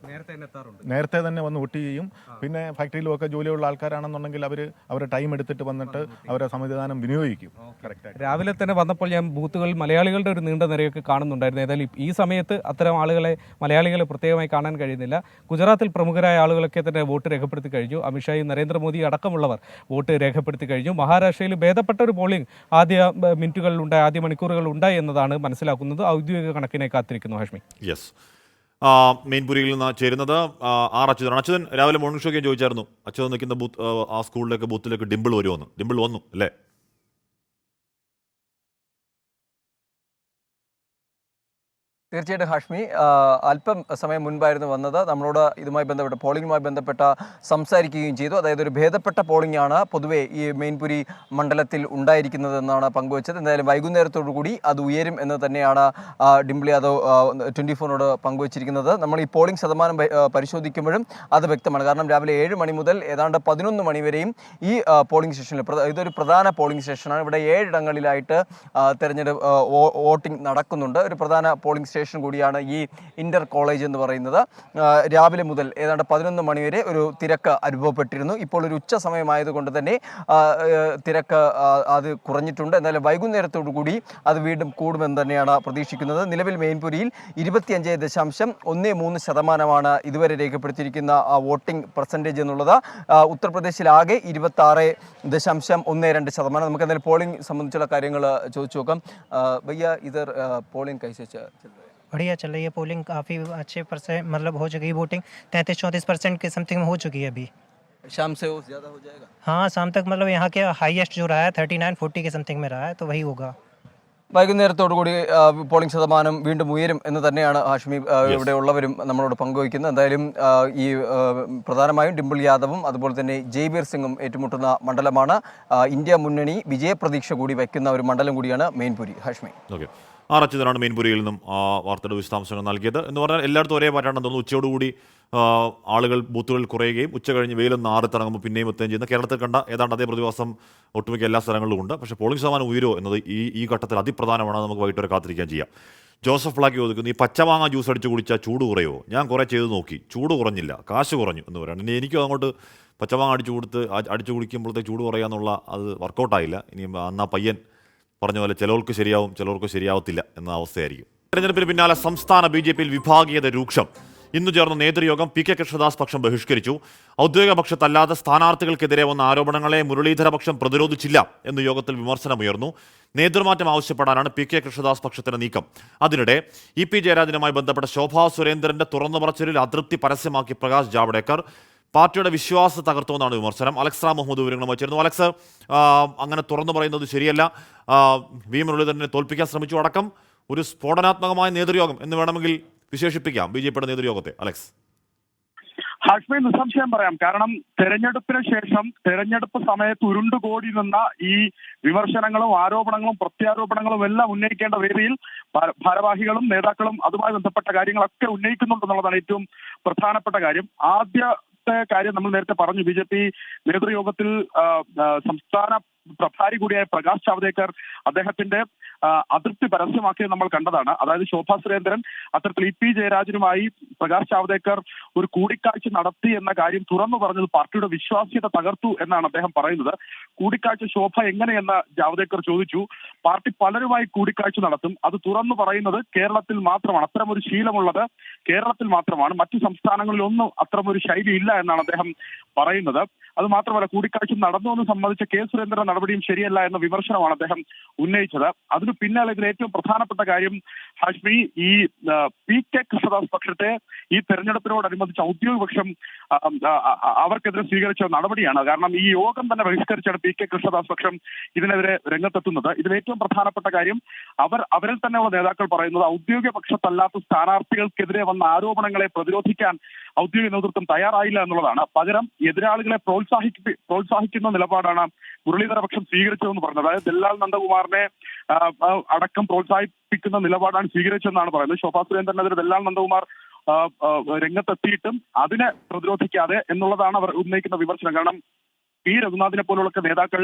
നേരത്തെ തന്നെ വന്ന് വോട്ട് ചെയ്യും. പിന്നെ ഫാക്ടറിയിലുമൊക്കെ ജോലിയുള്ള ആൾക്കാരാണെന്നുണ്ടെങ്കിൽ അവരുടെ ടൈം എടുത്തിട്ട് വന്നിട്ട് അവരുടെ സംവിധാനം വിനിയോഗിക്കും. കറക്റ്റായിട്ട് രാവിലെ തന്നെ വന്നപ്പോൾ ഞാൻ ബൂത്തുകളിൽ മലയാളികളുടെ ഒരു നീണ്ട നിരയൊക്കെ കാണുന്നുണ്ടായിരുന്നു. ഏതായാലും ഈ സമയത്ത് അത്തരം മലയാളികളെ പ്രത്യേകമായി കാണാൻ കഴിയുന്നില്ല. ഗുജറാത്തിൽ പ്രമുഖരായ ആളുകളൊക്കെ തന്നെ വോട്ട് രേഖപ്പെടുത്തി കഴിഞ്ഞു. അമിത്ഷായും നരേന്ദ്രമോദി അടക്കമുള്ളവർ വോട്ട് രേഖപ്പെടുത്തി കഴിഞ്ഞു. മഹാരാഷ്ട്രയിൽ ഭേദപ്പെട്ട ഒരു പോളിംഗ് ആദ്യ മിനിറ്റുകളിലുണ്ടായി, ആദ്യ മണിക്കൂറുകൾ ഉണ്ടായി എന്നതാണ് മനസ്സിലാക്കുന്നത്. ഔദ്യോഗിക കണക്കിനെ കാത്തിരിക്കുന്നു. ഹാഷ്മി. യെസ്, മെയിൻപുരിയിൽ നിന്ന് ചേരുന്നത് അച്യുതൻ. അച്യുതൻ, രാവിലെ മോർണിംഗ് ഷോയ്ക്ക് ചോദിച്ചായിരുന്നു അച്യുതൻ നിൽക്കുന്ന ആ സ്കൂളിലേക്ക് ബൂത്തിലേക്ക് ഡിംപിൾ വരുമെന്ന്. ഡിംപിൾ വന്നു അല്ലേ? തീർച്ചയായിട്ടും ഹാഷ്മി, അല്പം സമയം മുൻപായിരുന്നു വന്നത്. നമ്മളോട് ഇതുമായി ബന്ധപ്പെട്ട പോളിംഗുമായി ബന്ധപ്പെട്ട സംസാരിക്കുകയും ചെയ്തു. അതായത് ഒരു ഭേദപ്പെട്ട പോളിംഗ് ആണ് പൊതുവേ ഈ മെയിൻപുരി മണ്ഡലത്തിൽ ഉണ്ടായിരിക്കുന്നതെന്നാണ് പങ്കുവച്ചത്. എന്തായാലും വൈകുന്നേരത്തോടു കൂടി അത് ഉയരും എന്ന് തന്നെയാണ് ഡിംപിൾ യാദവ് 24-നോട് പങ്കുവച്ചിരിക്കുന്നത്. നമ്മൾ ഈ പോളിംഗ് ശതമാനം പരിശോധിക്കുമ്പോഴും അത് വ്യക്തമാണ്. കാരണം രാവിലെ 7 മണി മുതൽ ഏതാണ്ട് 11 മണി വരെയും ഈ പോളിംഗ് സ്റ്റേഷനിൽ, ഇതൊരു പ്രധാന പോളിംഗ് സ്റ്റേഷനാണ്. ഇവിടെ 7 ഇടങ്ങളിലായിട്ട് വോട്ടിംഗ് നടക്കുന്നുണ്ട്. ഒരു പ്രധാന പോളിംഗ് സ്റ്റേഷൻ കൂടിയാണ് ഈ ഇന്റർ കോളേജ് എന്ന് പറയുന്നത്. രാവിലെ മുതൽ ഏതാണ്ട് 11 മണി വരെ ഒരു തിരക്ക് അനുഭവപ്പെട്ടിരുന്നു. ഇപ്പോൾ ഒരു ഉച്ച സമയമായതുകൊണ്ട് തന്നെ തിരക്ക് അത് കുറഞ്ഞിട്ടുണ്ട്. എന്നാലും വൈകുന്നേരത്തോടു കൂടി അത് വീണ്ടും കൂടുമെന്ന് തന്നെയാണ് പ്രതീക്ഷിക്കുന്നത്. നിലവിൽ മെയിൻപുരിയിൽ 25.13% ഇതുവരെ രേഖപ്പെടുത്തിയിരിക്കുന്ന വോട്ടിംഗ് പെർസെൻറ്റേജ് എന്നുള്ളത്. ഉത്തർപ്രദേശിൽ ആകെ 26.12%. നമുക്ക് എന്തായാലും പോളിംഗ് സംബന്ധിച്ചുള്ള കാര്യങ്ങൾ ചോദിച്ചു നോക്കാം. ഭയ്യ, ഇതർ പോളിംഗ് കൈസേ बढ़िया चल रही है पोलिंग, काफ़ी अच्छे मतलब हो चुकी है वोटिंग. 33-34% के समथिंग हो चुकी है अभी. शाम से वो ज़्यादा हो जाएगा? हाँ, शाम तक मतलब यहाँ के हाईएस्ट जो रहा है 39-40 के समथिंग में रहा है, तो वही होगा. വൈകുന്നേരത്തോടുകൂടി പോളിംഗ് ശതമാനം വീണ്ടും ഉയരും എന്ന് തന്നെയാണ് ഹാഷ്മി ഇവിടെ ഉള്ളവരും നമ്മളോട് പങ്കുവയ്ക്കുന്നത്. എന്തായാലും ഈ പ്രധാനമായും ഡിംപിൾ യാദവും അതുപോലെ തന്നെ ജയ്ബീർ സിംഗും ഏറ്റുമുട്ടുന്ന മണ്ഡലമാണ്. ഇന്ത്യ മുന്നണി വിജയപ്രതീക്ഷ കൂടി വയ്ക്കുന്ന ഒരു മണ്ഡലം കൂടിയാണ് മെയിൻപുരി. ഹാഷ്മി. ഓക്കെ, അച്യുതനാണ് മെയിൻപുരിയിൽ നിന്നും വാർത്തയുടെ വിശദാംശങ്ങൾ നൽകിയത്. എന്ന് പറഞ്ഞാൽ എല്ലായിടത്തും ഒരേ പാറ്റാണെന്ന് തോന്നുന്നു. ഉച്ചയോടുകൂടി ആളുകൾ ബൂത്തുകളിൽ കുറയുകയും ഉച്ച കഴിഞ്ഞ് വെയിലൊന്ന് ആറിത്തിറങ്ങുമ്പോൾ പിന്നെയും എത്തുകയും ചെയ്യുന്ന കേരളത്തിൽ കണ്ട ഏതാണ്ട് അതേ പ്രതിഭാസം ഒട്ടുമിക്ക എല്ലാ സ്ഥലങ്ങളിലും ഉണ്ട്. പക്ഷേ പോളിംഗ് ശതമാനം ഉയരുമോ എന്നത് ഈ ഘട്ടത്തിൽ അതിപ്രധാനമാണ്. നമുക്ക് വൈകിട്ട് വരെ കാത്തിരിക്കാൻ ചെയ്യാം. ജോസഫ് ബ്ലാക്ക് ചോദിക്കുന്നു, ഈ പച്ചമാങ്ങ ജ്യൂസ് അടിച്ച് കുടിച്ചാൽ ചൂട് കുറയുമോ? ഞാൻ കുറേ ചെയ്ത് നോക്കി, ചൂട് കുറഞ്ഞില്ല, കാശ് കുറഞ്ഞു എന്ന് പറയുന്നത്. ഇനി എനിക്കും അങ്ങോട്ട് പച്ചമാങ്ങ അടിച്ചു കുടിക്കുമ്പോഴത്തേക്ക് ചൂട് കുറയാന്നുള്ള അത് വർക്കൗട്ടായില്ല. ഇനി അന്നാ പയ്യൻ പറഞ്ഞ പോലെ ചിലർക്ക് ശരിയാവും, ചിലർക്ക് ശരിയാവത്തില്ല എന്ന അവസ്ഥയായിരിക്കും. തെരഞ്ഞെടുപ്പിന് പിന്നാലെ സംസ്ഥാന BJPയിൽ വിഭാഗീയത രൂക്ഷം. ഇന്നു ചേർന്ന നേതൃയോഗം PK കൃഷ്ണദാസ് പക്ഷം ബഹിഷ്കരിച്ചു. ഔദ്യോഗിക പക്ഷത്തല്ലാതെ സ്ഥാനാർത്ഥികൾക്കെതിരെ വന്ന ആരോപണങ്ങളെ മുരളീധര പക്ഷം പ്രതിരോധിച്ചില്ല എന്ന് യോഗത്തിൽ വിമർശനമുയർന്നു. നേതൃമാറ്റം ആവശ്യപ്പെടാനാണ് PK കൃഷ്ണദാസ് പക്ഷത്തിന്റെ നീക്കം. അതിനിടെ EP ജയരാജനുമായി ബന്ധപ്പെട്ട ശോഭാ സുരേന്ദ്രന്റെ തുറന്നു പറച്ചിലിൽ അതൃപ്തി പരസ്യമാക്കി പ്രകാശ് ജാവ്ദേക്കർ. പാർട്ടിയുടെ വിശ്വാസം തകർത്തുവെന്നാണ് വിമർശനം. അലക്സ് റാം മുഹമ്മദ് വിവരങ്ങൾ വച്ചിരുന്നു. അലക്സ്, അങ്ങനെ തുറന്നു പറയുന്നത് ശരിയല്ല, വി മുരളീധരനെ തോൽപ്പിക്കാൻ ശ്രമിച്ചു അടക്കം ഒരു സ്ഫോടനാത്മകമായ നേതൃയോഗം എന്ന് വേണമെങ്കിൽ വിശേഷിപ്പിക്കാം BJPയുടെ നേതൃയോഗത്തെ. അലക്സ്. ഹാഷ്മി, നിസ്സംശയം പറയാം. കാരണം തെരഞ്ഞെടുപ്പിന് ശേഷം തെരഞ്ഞെടുപ്പ് സമയത്ത് ഉരുണ്ടുകൂടി നിന്ന ഈ വിമർശനങ്ങളും ആരോപണങ്ങളും പ്രത്യാരോപണങ്ങളും എല്ലാം ഉന്നയിക്കേണ്ട വേദിയിൽ ഭാരവാഹികളും നേതാക്കളും അതുമായി ബന്ധപ്പെട്ട കാര്യങ്ങളൊക്കെ ഉന്നയിക്കുന്നുണ്ടെന്നുള്ളതാണ് ഏറ്റവും പ്രധാനപ്പെട്ട കാര്യം. ആദ്യത്തെ കാര്യം നമ്മൾ നേരത്തെ പറഞ്ഞു, BJP നേതൃയോഗത്തിൽ സംസ്ഥാന പ്രഭാരി കൂടിയായ പ്രകാശ് ജാവ്ദേക്കർ അദ്ദേഹത്തിന്റെ അതൃപ്തി പരസ്യമാക്കിയത് നമ്മൾ കണ്ടതാണ്. അതായത് ശോഭാ സുരേന്ദ്രൻ അത്തരത്തിൽ ഇ പി ജയരാജനുമായി പ്രകാശ് ജാവ്ദേക്കർ ഒരു കൂടിക്കാഴ്ച നടത്തി എന്ന കാര്യം തുറന്നു പറഞ്ഞത് പാർട്ടിയുടെ വിശ്വാസ്യത തകർത്തു എന്നാണ് അദ്ദേഹം പറയുന്നത്. കൂടിക്കാഴ്ച ശോഭ എങ്ങനെയെന്ന് ജാവ്ദേക്കർ ചോദിച്ചു. പാർട്ടി പലരുമായി കൂടിക്കാഴ്ച നടത്തും, അത് തുറന്നു പറയുന്നത് കേരളത്തിൽ മാത്രമാണ്, അത്തരമൊരു ശീലമുള്ളത് കേരളത്തിൽ മാത്രമാണ്, മറ്റു സംസ്ഥാനങ്ങളിലൊന്നും അത്തരമൊരു ശൈലി ഇല്ല എന്നാണ് അദ്ദേഹം പറയുന്നത്. അത് മാത്രമല്ല, കൂടിക്കാഴ്ച നടന്നു എന്ന് സംബന്ധിച്ച കെ സുരേന്ദ്രന്റെ നടപടിയും ശരിയല്ല എന്ന വിമർശനമാണ് അദ്ദേഹം ഉന്നയിച്ചത്. അതിനു പിന്നാലെ ഇതിൽ ഏറ്റവും പ്രധാനപ്പെട്ട കാര്യം ഹാഷ്മി, ഈ പി കെ കൃഷ്ണദാസ് പക്ഷത്തെ ഈ തെരഞ്ഞെടുപ്പിനോടനുബന്ധിച്ച് ഔദ്യോഗിക പക്ഷം അവർക്കെതിരെ സ്വീകരിച്ച നടപടിയാണ്. കാരണം ഈ യോഗം തന്നെ ബഹിഷ്കരിച്ചാണ് പി കെ കൃഷ്ണദാസ് പക്ഷം ഇതിനെതിരെ രംഗത്തെത്തുന്നത്. ഇതിൽ ഏറ്റവും പ്രധാനപ്പെട്ട കാര്യം അവരിൽ തന്നെയുള്ള നേതാക്കൾ പറയുന്നത് ഔദ്യോഗിക പക്ഷത്തല്ലാത്ത സ്ഥാനാർത്ഥികൾക്കെതിരെ വന്ന ആരോപണങ്ങളെ പ്രതിരോധിക്കാൻ ഔദ്യോഗിക നേതൃത്വം തയ്യാറായില്ല എന്നുള്ളതാണ്. പകരം എതിരാളികളെ പ്രോത്സാഹിക്കുന്ന നിലപാടാണ് മുരളീധര പക്ഷം സ്വീകരിച്ചതെന്ന് പറഞ്ഞത്. അതായത് ദല്ലാൽ നന്ദകുമാറിനെ അടക്കം പ്രോത്സാഹിപ്പിക്കുന്ന നിലപാടാണ് സ്വീകരിച്ചതെന്നാണ് പറയുന്നത്. ശോഭാ സുരേന്ദ്രനെതിരെ ദല്ലാൽ നന്ദകുമാർ രംഗത്തെത്തിയിട്ടും അതിനെ പ്രതിരോധിക്കാതെ എന്നുള്ളതാണ് അവർ ഉന്നയിക്കുന്ന വിമർശനം. കാരണം പി രഘുനാഥിനെ പോലുള്ള നേതാക്കൾ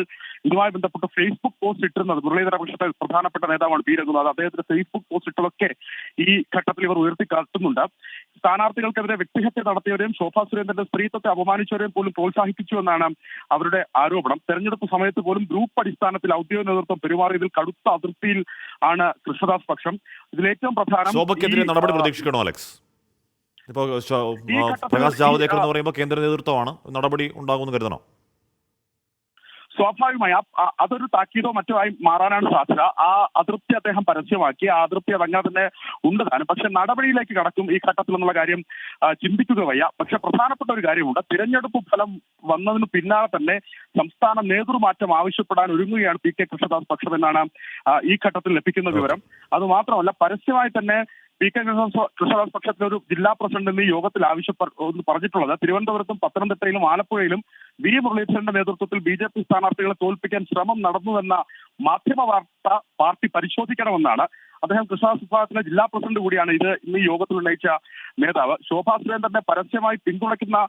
ഇതുമായി ബന്ധപ്പെട്ട് ഫേസ്ബുക്ക് പോസ്റ്റ് ഇട്ടിരുന്നത്, മുരളീധര പക്ഷത്തെ പ്രധാനപ്പെട്ട നേതാവാണ് പി രഘുനാഥ്, അദ്ദേഹത്തിന്റെ ഫേസ്ബുക്ക് പോസ്റ്റ് ഇട്ടതൊക്കെ ഈ ഘട്ടത്തിൽ ഇവർ ഉയർത്തിക്കാട്ടുന്നുണ്ട്. സ്ഥാനാർത്ഥികൾക്കെതിരെ വ്യക്തിഹത്യ നടത്തിയവരെയും ശോഭാ സുരേന്ദ്രന്റെ സ്ത്രീത്വത്തെ അപമാനിച്ചവരെയും പോലും പ്രോത്സാഹിപ്പിച്ചു എന്നാണ് അവരുടെ ആരോപണം. തെരഞ്ഞെടുപ്പ് സമയത്ത് പോലും ഗ്രൂപ്പ് അടിസ്ഥാനത്തിൽ ഔദ്യോഗിക നേതൃത്വം പെരുമാറിയതിൽ കടുത്ത അതൃപ്തിയിൽ ആണ് കൃഷ്ണദാസ് പക്ഷം. ഇതിലേറ്റവും പ്രധാനം ശോഭയ്ക്കെതിരെ നടപടി പ്രതീക്ഷിക്കണോ അലക്സ്? ഇപ്പോൾ പ്രകാശ് ജാവ്ദേക്കർ എന്ന് പറയുമ്പോൾ കേന്ദ്ര നേതൃത്വമാണ്, നടപടി ഉണ്ടാകുമെന്ന് കരുതണോ? സ്വാഭാവികമായി അതൊരു താക്കീതോ മറ്റോ ആയി മാറാനാണ് സാധ്യത. ആ അതൃപ്തി അദ്ദേഹം പരസ്യമാക്കി, ആ അതൃപ്തി അതങ്ങനെ തന്നെ ഉണ്ട് താനും. പക്ഷെ നടപടിയിലേക്ക് കടക്കും ഈ ഘട്ടത്തിൽ എന്നുള്ള കാര്യം ചിന്തിക്കുക വയ്യ. പക്ഷെ പ്രധാനപ്പെട്ട ഒരു കാര്യമുണ്ട്. തിരഞ്ഞെടുപ്പ് ഫലം വന്നതിന് പിന്നാലെ തന്നെ സംസ്ഥാന നേതൃമാറ്റം ആവശ്യപ്പെടാൻ ഒരുങ്ങുകയാണ് പി കെ കൃഷ്ണദാസ് പക്ഷം എന്നാണ് ഈ ഘട്ടത്തിൽ ലഭിക്കുന്ന വിവരം. അതുമാത്രമല്ല, പരസ്യമായി തന്നെ പി കെ കൃഷ്ണദാസ് പക്ഷത്തിലെ ഒരു ജില്ലാ പ്രസിഡന്റ് ഈ യോഗത്തിൽ പറഞ്ഞിട്ടുള്ളത് തിരുവനന്തപുരത്തും പത്തനംതിട്ടയിലും ആലപ്പുഴയിലും വി മുരളീധരന്റെ നേതൃത്വത്തിൽ ബി.ജെ.പി. സ്ഥാനാർത്ഥികളെ തോൽപ്പിക്കാൻ ശ്രമം നടന്നുവെന്ന മാധ്യമ വാർത്ത പാർട്ടി പരിശോധിക്കണമെന്നാണ്. അദ്ദേഹം കൃഷ്ണദാസ് വിഭാഗത്തിലെ ജില്ലാ പ്രസിഡന്റ് കൂടിയാണ്. ഇന്ന് ഈ യോഗത്തിൽ ഉന്നയിച്ച നേതാവ് ശോഭാ സുരേന്ദ്രനെ പരസ്യമായി പിന്തുണയ്ക്കുന്ന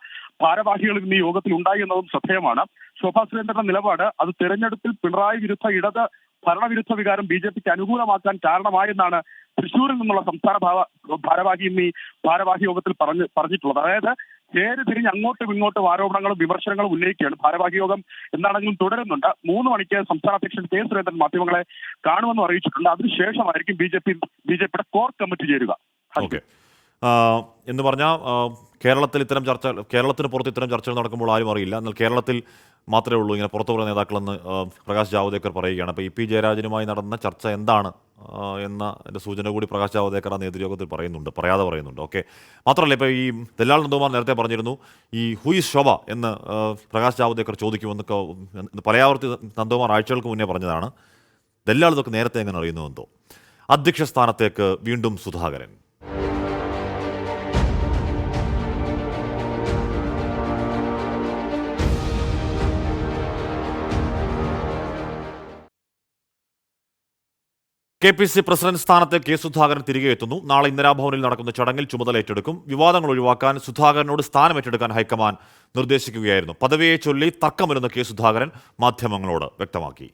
ഭാരവാഹികൾ ഇന്ന് ഈ യോഗത്തിൽ ഉണ്ടായി എന്നതും ശ്രദ്ധേയമാണ്. ശോഭാ സുരേന്ദ്രന്റെ നിലപാട് അത് തെരഞ്ഞെടുപ്പിൽ പിണറായി വിരുദ്ധ ഇടത് ഭരണവിരുദ്ധ വികാരം ബി.ജെ.പിക്ക് അനുകൂലമാക്കാൻ കാരണമായെന്നാണ് തൃശ്ശൂരിൽ നിന്നുള്ള സംസ്ഥാന ഭാരവാഹി ഇന്ന് ഈ ഭാരവാഹി യോഗത്തിൽ പറഞ്ഞിട്ടുള്ളത്. അതായത് ചേരി തിരിഞ്ഞ് അങ്ങോട്ടും ഇങ്ങോട്ടും ആരോപണങ്ങളും വിമർശനങ്ങളും ഉന്നയിക്കുകയാണ്. ഭാരവാഹി യോഗം എന്താണെങ്കിലും തുടരുന്നുണ്ട്. 3 മണിക്ക് സംസ്ഥാന അധ്യക്ഷൻ കെ സുരേന്ദ്രൻ മാധ്യമങ്ങളെ കാണുമെന്ന് അറിയിച്ചിട്ടുണ്ട്. അതിനുശേഷമായിരിക്കും ബി.ജെ.പിയുടെ കോർ കമ്മിറ്റി ചേരുക. എന്ന് പറഞ്ഞാൽ കേരളത്തിന് പുറത്ത് ഇത്തരം ചർച്ചകൾ നടക്കുമ്പോൾ ആരും അറിയില്ല. എന്നാൽ കേരളത്തിൽ മാത്രമേ ഉള്ളൂ ഇങ്ങനെ പുറത്തുള്ള നേതാക്കളെന്ന് പ്രകാശ് ജാവ്ദേക്കർ പറയുകയാണ്. അപ്പോൾ ഇ പി ജയരാജനുമായി നടന്ന ചർച്ച എന്താണ് എന്ന സൂചന കൂടി പ്രകാശ് ജാവ്ദേക്കർ ആ നേതൃയോഗത്തിൽ പറയാതെ പറയുന്നുണ്ട്. ഓക്കെ, മാത്രമല്ല ഇപ്പോൾ ഈ ദല്ലാൽ നന്ദകുമാർ നേരത്തെ പറഞ്ഞിരുന്നു ഈ ഹുയിസ് ശോഭ എന്ന് പ്രകാശ് ജാവ്ദേക്കർ ചോദിക്കുമെന്നൊക്കെ പലയാവർത്തി നന്ദകുമാർ ആഴ്ചകൾക്ക് മുന്നേ പറഞ്ഞതാണ്. ദല്ലാൽ ഇതൊക്കെ നേരത്തെ എങ്ങനെ അറിയുന്നുവെന്തോ. അധ്യക്ഷ സ്ഥാനത്തേക്ക് വീണ്ടും സുധാകരൻ. KPC പ്രസിഡന്റ് സ്ഥാനത്ത് കെ സുധാകരൻ തിരികെ എത്തുന്നു. നാളെ ഇന്ദിരാഭവനിൽ നടക്കുന്ന ചടങ്ങിൽ ചുമതല ഏറ്റെടുക്കും. വിവാദങ്ങൾ ഒഴിവാക്കാൻ സുധാകരനോട് സ്ഥാനം ഏറ്റെടുക്കാൻ ഹൈക്കമാൻഡ് നിർദ്ദേശിക്കുകയായിരുന്നു. പദവിയെ ചൊല്ലി തർക്കമില്ലെന്ന് കെ സുധാകരൻ മാധ്യമങ്ങളോട് വ്യക്തമാക്കി.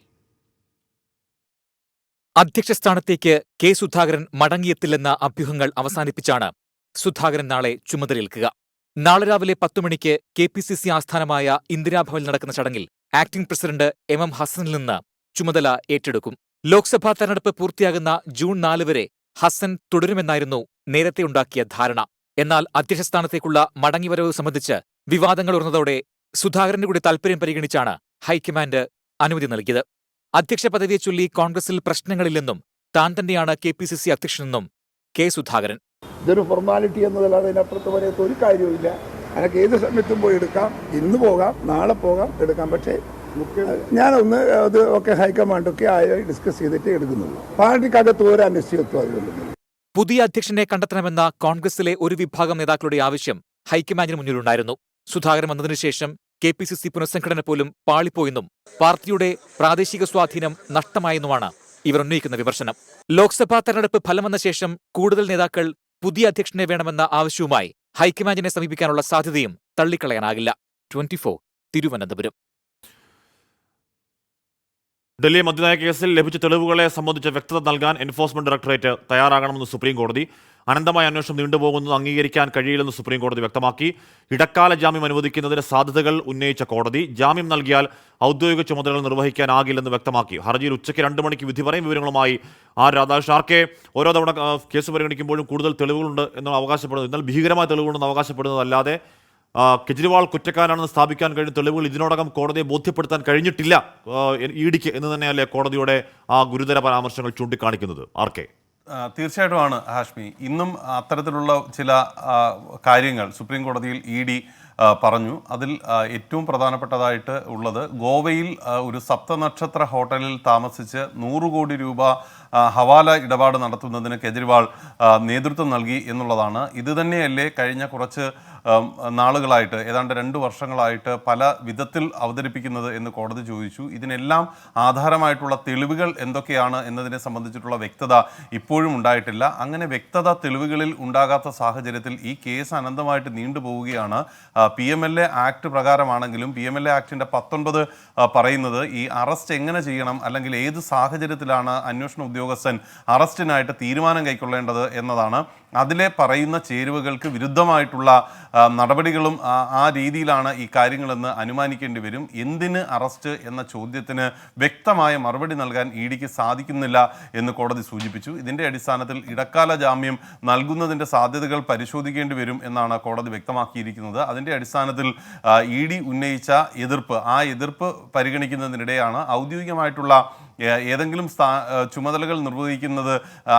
അധ്യക്ഷ സ്ഥാനത്തേക്ക് കെ സുധാകരൻ മടങ്ങിയെത്തില്ലെന്ന അഭ്യൂഹങ്ങൾ അവസാനിപ്പിച്ചാണ് സുധാകരൻ നാളെ ചുമതലയേൽക്കുക. നാളെ രാവിലെ 10 മണിക്ക് KPCC ആസ്ഥാനമായ ഇന്ദിരാഭവനിൽ നടക്കുന്ന ചടങ്ങിൽ ആക്ടിംഗ് പ്രസിഡന്റ് MM ഹസനിൽ നിന്ന് ചുമതല ഏറ്റെടുക്കും. ലോക്സഭാ തെരഞ്ഞെടുപ്പ് പൂർത്തിയാകുന്ന ജൂൺ 4 വരെ ഹസൻ തുടരുമെന്നായിരുന്നു നേരത്തെ ഉണ്ടാക്കിയ ധാരണ. എന്നാൽ അധ്യക്ഷ സ്ഥാനത്തേക്കുള്ള മടങ്ങിവരവ് സംബന്ധിച്ച് വിവാദങ്ങൾ ഉയർന്നതോടെ സുധാകരന്റെ കൂടി താൽപര്യം പരിഗണിച്ചാണ് ഹൈക്കമാൻഡ് അനുമതി നൽകിയത്. അധ്യക്ഷ പദവിയെ ചൊല്ലി കോൺഗ്രസിൽ പ്രശ്നങ്ങളില്ലെന്നും താൻ തന്നെയാണ് KPCC അധ്യക്ഷനെന്നും കെ സുധാകരൻ. ഇതൊരു ഫോർമാലിറ്റി എന്നതല്ലാതെ അതിനപ്പുറത്ത് വരെയൊക്കെ ഒരു കാര്യവുമില്ല. എനിക്ക് ഏത് സമയത്തും പോയി എടുക്കാം, ഇന്ന് പോകാം, നാളെ പോകാം, എടുക്കാം. പക്ഷേ ഞാനൊന്ന് അത് ഒക്കെ ഹൈക്കമാൻഡൊക്കെ ആയി ഡിസ്കസ് ചെയ്തിട്ട് എടുക്കുന്നുള്ളൂ. പാർട്ടിക്കകത്ത് ഒരു അനിശ്ചിതത്വം അതുകൊണ്ട്. പുതിയ അധ്യക്ഷനെ കണ്ടെത്തണമെന്ന കോൺഗ്രസിലെ ഒരു വിഭാഗം നേതാക്കളുടെ ആവശ്യം ഹൈക്കമാൻഡിന് മുന്നിലുണ്ടായിരുന്നു. സുധാകരൻ വന്നതിനുശേഷം KPCC പുനഃസംഘടന പോലും പാളിപ്പോയെന്നും പാർട്ടിയുടെ പ്രാദേശിക സ്വാധീനം നഷ്ടമായെന്നുമാണ് ഇവർ ഉന്നയിക്കുന്ന വിമർശനം. ലോക്സഭാ തെരഞ്ഞെടുപ്പ് ഫലം വന്ന ശേഷം കൂടുതൽ നേതാക്കൾ പുതിയ അധ്യക്ഷനെ വേണമെന്ന ആവശ്യവുമായി ഹൈക്കമാൻഡിനെ സമീപിക്കാനുള്ള സാധ്യതയും തള്ളിക്കളയാനാകില്ല. 24 തിരുവനന്തപുരം. ഡൽഹി മദ്യനയ കേസിൽ ലഭിച്ച തെളിവുകളെ സംബന്ധിച്ച് വ്യക്തത നൽകാൻ എൻഫോഴ്സ്മെന്റ് ഡയറക്ടറേറ്റ് തയ്യാറാകണമെന്ന് സുപ്രീം കോടതി. അനന്തമായ അന്വേഷണം നീണ്ടുപോകുന്നത് അംഗീകരിക്കാൻ കഴിയില്ലെന്ന് സുപ്രീം കോടതി വ്യക്തമാക്കി. ഇടക്കാല ജാമ്യം അനുവദിക്കുന്നതിന് സാധ്യതകൾ ഉന്നയിച്ച കോടതി ജാമ്യം നൽകിയാൽ ഔദ്യോഗിക ചുമതലകൾ നിർവഹിക്കാനാകില്ലെന്ന് വ്യക്തമാക്കി. ഹർജിയിൽ ഉച്ചയ്ക്ക് 2 മണിക്ക് വിധി പറയും. വിവരങ്ങളുമായി ആർ രാധാകൃഷ്ണൻ. ആർക്കെ, ഓരോ തവണ കേസ് പരിഗണിക്കുമ്പോഴും കൂടുതൽ തെളിവുകളുണ്ട് എന്ന് അവകാശപ്പെടുന്നത്, എന്നാൽ ഭീകരമായ തെളിവുകളുണ്ടെന്ന് അവകാശപ്പെടുന്നതല്ലാതെ കെജ്രിവാൾ കുറ്റക്കാരാണെന്ന് സ്ഥാപിക്കാൻ കഴിയുന്ന തെളിവുകൾ ഇതിനോടകം കോടതിയെ ബോധ്യപ്പെടുത്താൻ കഴിഞ്ഞിട്ടില്ല ഇഡിക്ക് എന്ന് തന്നെയല്ലേ കോടതിയുടെ ആ ഗുരുതര പരാമർശങ്ങൾ ചൂണ്ടിക്കാണിക്കുന്നത്? ആർക്കെ? തീർച്ചയായിട്ടുമാണ് ഹാഷ്മി. ഇന്നും അത്തരത്തിലുള്ള ചില കാര്യങ്ങൾ സുപ്രീം കോടതിയിൽ ഇ ഡി പറഞ്ഞു. അതിൽ ഏറ്റവും പ്രധാനപ്പെട്ടതായിട്ട് ഉള്ളത് ഗോവയിൽ ഒരു സപ്തനക്ഷത്ര ഹോട്ടലിൽ താമസിച്ച് 100 കോടി രൂപ ഹവാല ഇടപാട് നടത്തുന്നതിന് കെജ്രിവാൾ നേതൃത്വം നൽകി എന്നുള്ളതാണ്. ഇത് തന്നെയല്ലേ കഴിഞ്ഞ കുറച്ച് നാളുകളായിട്ട്, ഏതാണ്ട് 2 വർഷങ്ങളായിട്ട് പല വിധത്തിൽ അവതരിപ്പിക്കുന്നത് എന്ന് കോടതി ചോദിച്ചു. ഇതിനെല്ലാം ആധാരമായിട്ടുള്ള തെളിവുകൾ എന്തൊക്കെയാണ് എന്നതിനെ സംബന്ധിച്ചിട്ടുള്ള വ്യക്തത ഇപ്പോഴും ഉണ്ടായിട്ടില്ല. അങ്ങനെ വ്യക്തത തെളിവുകളിൽ ഉണ്ടാകാത്ത സാഹചര്യത്തിൽ ഈ കേസ് അനന്തമായിട്ട് നീണ്ടുപോവുകയാണ്. PMLA ആക്ട് പ്രകാരമാണെങ്കിലും PMLA ആക്ടിൻ്റെ 19 പറയുന്നത് ഈ അറസ്റ്റ് എങ്ങനെ ചെയ്യണം, അല്ലെങ്കിൽ ഏത് സാഹചര്യത്തിലാണ് അന്വേഷണ ഉദ്യോഗസ്ഥൻ അറസ്റ്റിനായിട്ട് തീരുമാനം കൈക്കൊള്ളേണ്ടത് എന്നതാണ്. അതിലെ പറയുന്ന ചേരുവകൾക്ക് വിരുദ്ധമായിട്ടുള്ള നടപടികളും ആ രീതിയിലാണ് ഈ കാര്യങ്ങളെന്ന് അനുമാനിക്കേണ്ടി വരും. എന്തിന് അറസ്റ്റ് എന്ന ചോദ്യത്തിന് വ്യക്തമായ മറുപടി നൽകാൻ ഇഡിക്ക് സാധിക്കുന്നില്ല എന്ന് കോടതി സൂചിപ്പിച്ചു. ഇതിൻ്റെ അടിസ്ഥാനത്തിൽ ഇടക്കാല ജാമ്യം നൽകുന്നതിൻ്റെ സാധ്യതകൾ പരിശോധിക്കേണ്ടി വരും എന്നാണ് കോടതി വ്യക്തമാക്കിയിരിക്കുന്നത്. അതിൻ്റെ അടിസ്ഥാനത്തിൽ ഇഡി ഉന്നയിച്ച എതിർപ്പ്, ആ എതിർപ്പ് പരിഗണിക്കുന്നതിനിടെയാണ് ഔദ്യോഗികമായിട്ടുള്ള ഏതെങ്കിലും ചുമതലകൾ നിർവഹിക്കുന്നത്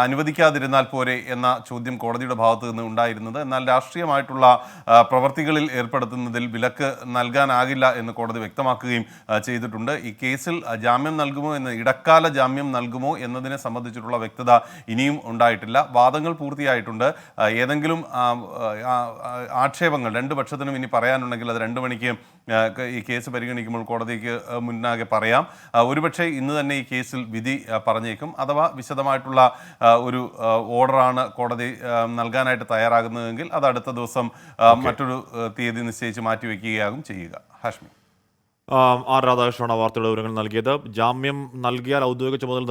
അനുവദിക്കാതിരുന്നാൽ പോരെ എന്ന ചോദ്യം കോടതിയുടെ ഭാഗത്തു നിന്ന് ഉണ്ടായിരുന്നത്. എന്നാൽ രാഷ്ട്രീയമായിട്ടുള്ള പ്രവർത്തികളിൽ ഏർപ്പെടുത്തുന്നതിൽ വിലക്ക് നൽകാനാകില്ല എന്ന് കോടതി വ്യക്തമാക്കുകയും ചെയ്തിട്ടുണ്ട്. ഈ കേസിൽ ജാമ്യം നൽകുമോ എന്ന്, ഇടക്കാല ജാമ്യം നൽകുമോ എന്നതിനെ സംബന്ധിച്ചിട്ടുള്ള വ്യക്തത ഇനിയും ഉണ്ടായിട്ടില്ല. വാദങ്ങൾ പൂർത്തിയായിട്ടുണ്ട്. ഏതെങ്കിലും ആക്ഷേപങ്ങൾ 2 പക്ഷത്തിനും ഇനി പറയാനുണ്ടെങ്കിൽ അത് 2 മണിക്ക് ഈ കേസ് പരിഗണിക്കുമ്പോൾ കോടതിക്ക് മുന്നാകെ പറയാം. ഒരുപക്ഷെ ഇന്ന് തന്നെ ഈ കേസിൽ വിധി പറഞ്ഞേക്കും. അഥവാ വിശദമായിട്ടുള്ള ഒരു ഓർഡറാണ് കോടതി നൽകാനായിട്ട് തയ്യാറാകുന്നതെങ്കിൽ അത് അടുത്ത ദിവസം മറ്റൊരു തീയതി നിശ്ചയിച്ച് മാറ്റിവെക്കുകയാകും ചെയ്യുക. ഹാഷ്മി. ആർ രാധാകൃഷ്ണനാണ് വാർത്തയുടെ വിവരങ്ങൾ നൽകിയത്. ജാമ്യം നൽകിയാൽ ഔദ്യോഗിക ചുമതല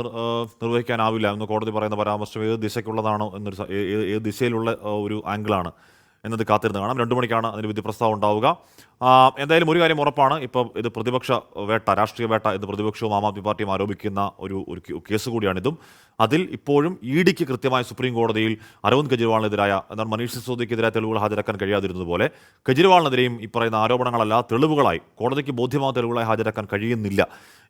നിർവഹിക്കാനാവില്ല എന്ന് കോടതി പറയുന്ന പരാമർശം ഏത് ദിശയ്ക്കുള്ളതാണോ എന്നൊരു ഏത് ദിശയിലുള്ള ഒരു ആംഗിളാണ് എന്നത് കാത്തിരുന്ന് കാണാം. 2 മണിക്കാണ് അതിന് വിധി പ്രസ്താവം ഉണ്ടാവുക. എന്തായാലും ഒരു കാര്യം ഉറപ്പാണ്, ഇപ്പോൾ ഇത് പ്രതിപക്ഷ വേട്ട, രാഷ്ട്രീയ വേട്ട എന്ന് പ്രതിപക്ഷവും ആം ആദ്മി പാർട്ടിയും ആരോപിക്കുന്ന ഒരു കേസ് കൂടിയാണിതും. അതിൽ ഇപ്പോഴും ഇഡിക്ക് കൃത്യമായി സുപ്രീം കോടതിയിൽ അരവിന്ദ് കെജ്രിവാളിനെതിരായ, എന്നാൽ മനീഷ് സിസോദിക്കെതിരായ തെളിവുകൾ ഹാജരാക്കാൻ കഴിയാതിരുന്നതുപോലെ കെജ്രിവാളിനെതിരെയും ഈ പറയുന്ന ആരോപണങ്ങളല്ല, തെളിവുകളായി കോടതിക്ക് ബോധ്യമായ തെളിവുകളായി ഹാജരാക്കാൻ കഴിയുന്നില്ല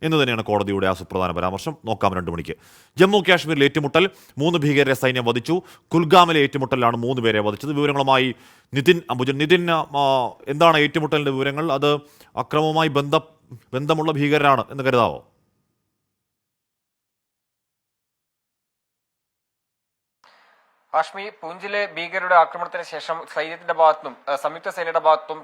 എന്ന് തന്നെയാണ് കോടതിയുടെ ആ സുപ്രധാന പരാമർശം. നോക്കാം 2 മണിക്ക്. ജമ്മു കാശ്മീരിൽ ഏറ്റുമുട്ടൽ, 3 ഭീകരരെ സൈന്യം വധിച്ചു. കുൽഗാമിലെ ഏറ്റുമുട്ടലിലാണ് 3 പേരെ വധിച്ചത്. വിവരങ്ങളുമായി നിതിൻ അംബുജൻ. നിതിൻ, എന്താണ് ഏറ്റുമുട്ടലിന്റെ വിവരങ്ങൾ? അത് അക്രമവുമായി ബന്ധമുള്ള ഭീകരരാണ് എന്ന് കരുതാവോ? കാശ്മീർ പൂഞ്ചിലെ ഭീകരരുടെ ആക്രമണത്തിന് ശേഷം സൈന്യത്തിന്റെ ഭാഗത്തും സംയുക്ത സേനയുടെ ഭാഗത്തും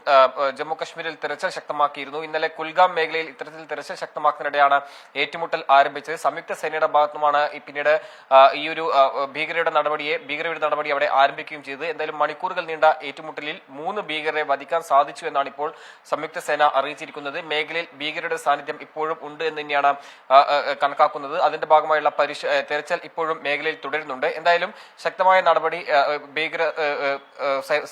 ജമ്മു കശ്മീരിൽ തെരച്ചിൽ ശക്തമാക്കിയിരുന്നു. ഇന്നലെ കുൽഗാം മേഖലയിൽ ഇത്തരത്തിൽ തെരച്ചിൽ ശക്തമാക്കുന്നതിനിടെയാണ് ഏറ്റുമുട്ടൽ ആരംഭിച്ചത്. സംയുക്ത സേനയുടെ ഭാഗത്തുമാണ് പിന്നീട് ഈ ഒരു ഭീകരവിരുദ്ധ നടപടി അവിടെ ആരംഭിക്കുകയും ചെയ്തത്. എന്തായാലും മണിക്കൂറുകൾ നീണ്ട ഏറ്റുമുട്ടലിൽ 3 ഭീകരരെ വധിക്കാൻ സാധിച്ചു എന്നാണ് ഇപ്പോൾ സംയുക്ത സേന അറിയിച്ചിരിക്കുന്നത്. മേഖലയിൽ ഭീകരരുടെ സാന്നിധ്യം ഇപ്പോഴും ഉണ്ട് എന്ന് തന്നെയാണ് കണക്കാക്കുന്നത്. അതിന്റെ ഭാഗമായുള്ള തെരച്ചിൽ ഇപ്പോഴും മേഖലയിൽ തുടരുന്നുണ്ട്. എന്തായാലും ശക്തമായ നടപടി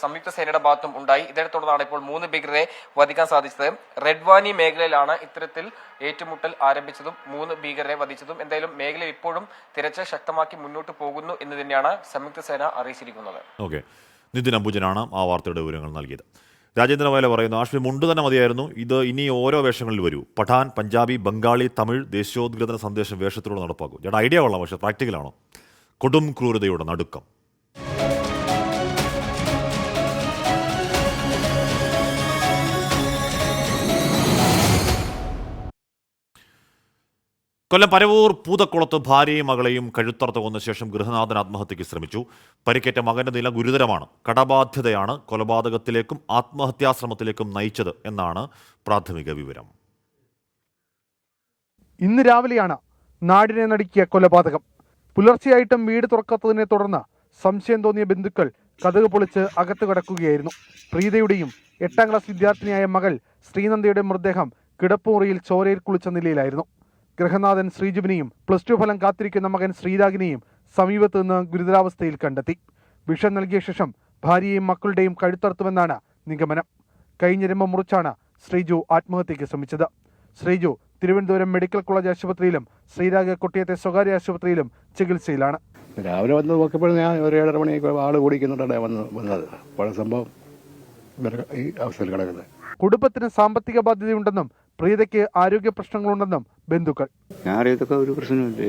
സംയുക്ത സേനയുടെ ഭാഗത്തും ഉണ്ടായി. ഇതിനെ തുടർന്നാണ് ഇപ്പോൾ 3 ഭീകരരെ വധിക്കാൻ സാധിച്ചത്. റെഡ്വാനി മേഖലയിലാണ് ഇത്തരത്തിൽ ഏറ്റുമുട്ടൽ ആരംഭിച്ചതും 3 ഭീകരരെ വധിച്ചതും. എന്തായാലും മേഖലയിൽ ഇപ്പോഴും തിരച്ചിൽ ശക്തമാക്കി മുന്നോട്ട് പോകുന്നു എന്ന് തന്നെയാണ് സംയുക്ത സേന അറിയിച്ചിരിക്കുന്നത്. ഓക്കെ, നിതിൻ അംബുജനാണ് ആ വാർത്തയുടെ വിവരങ്ങൾ നൽകിയത്. രാജേന്ദ്ര വയല പറയുന്നു, ആഷ്മി മുണ്ട് തന്നെ മതിയായിരുന്നു, ഇത് ഇനി ഓരോ വേഷങ്ങളിൽ വരൂ. പഠാൻ, പഞ്ചാബി, ബംഗാളി, തമിഴ് ദേശീയോദ്ഗ്രഥന സന്ദേശം വേഷത്തിലൂടെ നടപ്പാക്കും. ചേട്ടാ, ഐഡിയ കൊള്ളാം, പക്ഷേ പ്രാക്ടിക്കലാണോ? കൊടും ക്രൂരതയുടെ നടുക്കം. കൊല്ലം പരവൂർ പൂതക്കുളത്ത് ഭാര്യയും മകളെയും കഴുത്തറുത്ത് കൊന്ന ശേഷം ഗൃഹനാഥൻ ആത്മഹത്യയ്ക്ക് ശ്രമിച്ചു. പരിക്കേറ്റ മകന്റെ നില ഗുരുതരമാണ്. കടബാധ്യതയാണ് കൊലപാതകത്തിലേക്കും ആത്മഹത്യാശ്രമത്തിലേക്കും നയിച്ചത് എന്നാണ് പ്രാഥമിക വിവരം. ഇന്ന് രാവിലെയാണ് നാടിനെ നടുക്കിയ കൊലപാതകം. പുലർച്ചെയായിട്ടും വീട് തുറക്കാത്തതിനെ തുടർന്ന് സംശയം തോന്നിയ ബന്ധുക്കൾ കതക് പൊളിച്ച് അകത്തു കടക്കുകയായിരുന്നു. പ്രീതയുടെയും 8ാം ക്ലാസ് വിദ്യാർത്ഥിനിയായ മകൾ ശ്രീനന്ദയുടെ മൃതദേഹം കിടപ്പുമുറിയിൽ ചോരയിൽ കുളിച്ച നിലയിലായിരുന്നു. ഗൃഹനാഥൻ ശ്രീജുവിനെയും +2 ഫലം കാത്തിരിക്കുന്ന മകൻ ശ്രീരാഗിനെയും സമീപത്തു നിന്ന് ഗുരുതരാവസ്ഥയിൽ കണ്ടെത്തി. വിഷം നൽകിയ ശേഷം ഭാര്യയെയും മക്കളുടെയും കഴുത്തറുത്തുമെന്നാണ് നിഗമനം. കൈഞ്ഞിരമ്പ് മുറിച്ചാണ് ശ്രീജു ആത്മഹത്യയ്ക്ക് ശ്രമിച്ചത്. ശ്രീജു തിരുവനന്തപുരം മെഡിക്കൽ കോളേജ് ആശുപത്രിയിലും ശ്രീരാഗ് കൊട്ടിയത്തെ സ്വകാര്യ ആശുപത്രിയിലും ചികിത്സയിൽ. രാവിലെ വന്ന് നോക്കിയപ്പോൾ ഞാൻ ഒരു 7:30 മണിക്ക് ആള് കൂടിക്കുന്നുണ്ടാണ് വന്നത്. പല സംഭവം ഈ അവസ്ഥയിൽ കിടക്കുന്നത്. കുടുംബത്തിന് സാമ്പത്തിക ബാധ്യതയുണ്ടെന്നും പ്രീതയ്ക്ക് ആരോഗ്യ പ്രശ്നങ്ങളുണ്ടെന്നും ബന്ധുക്കൾ. ഞാൻ അറിയത്തൊക്കെ ഒരു പ്രശ്നമില്ല,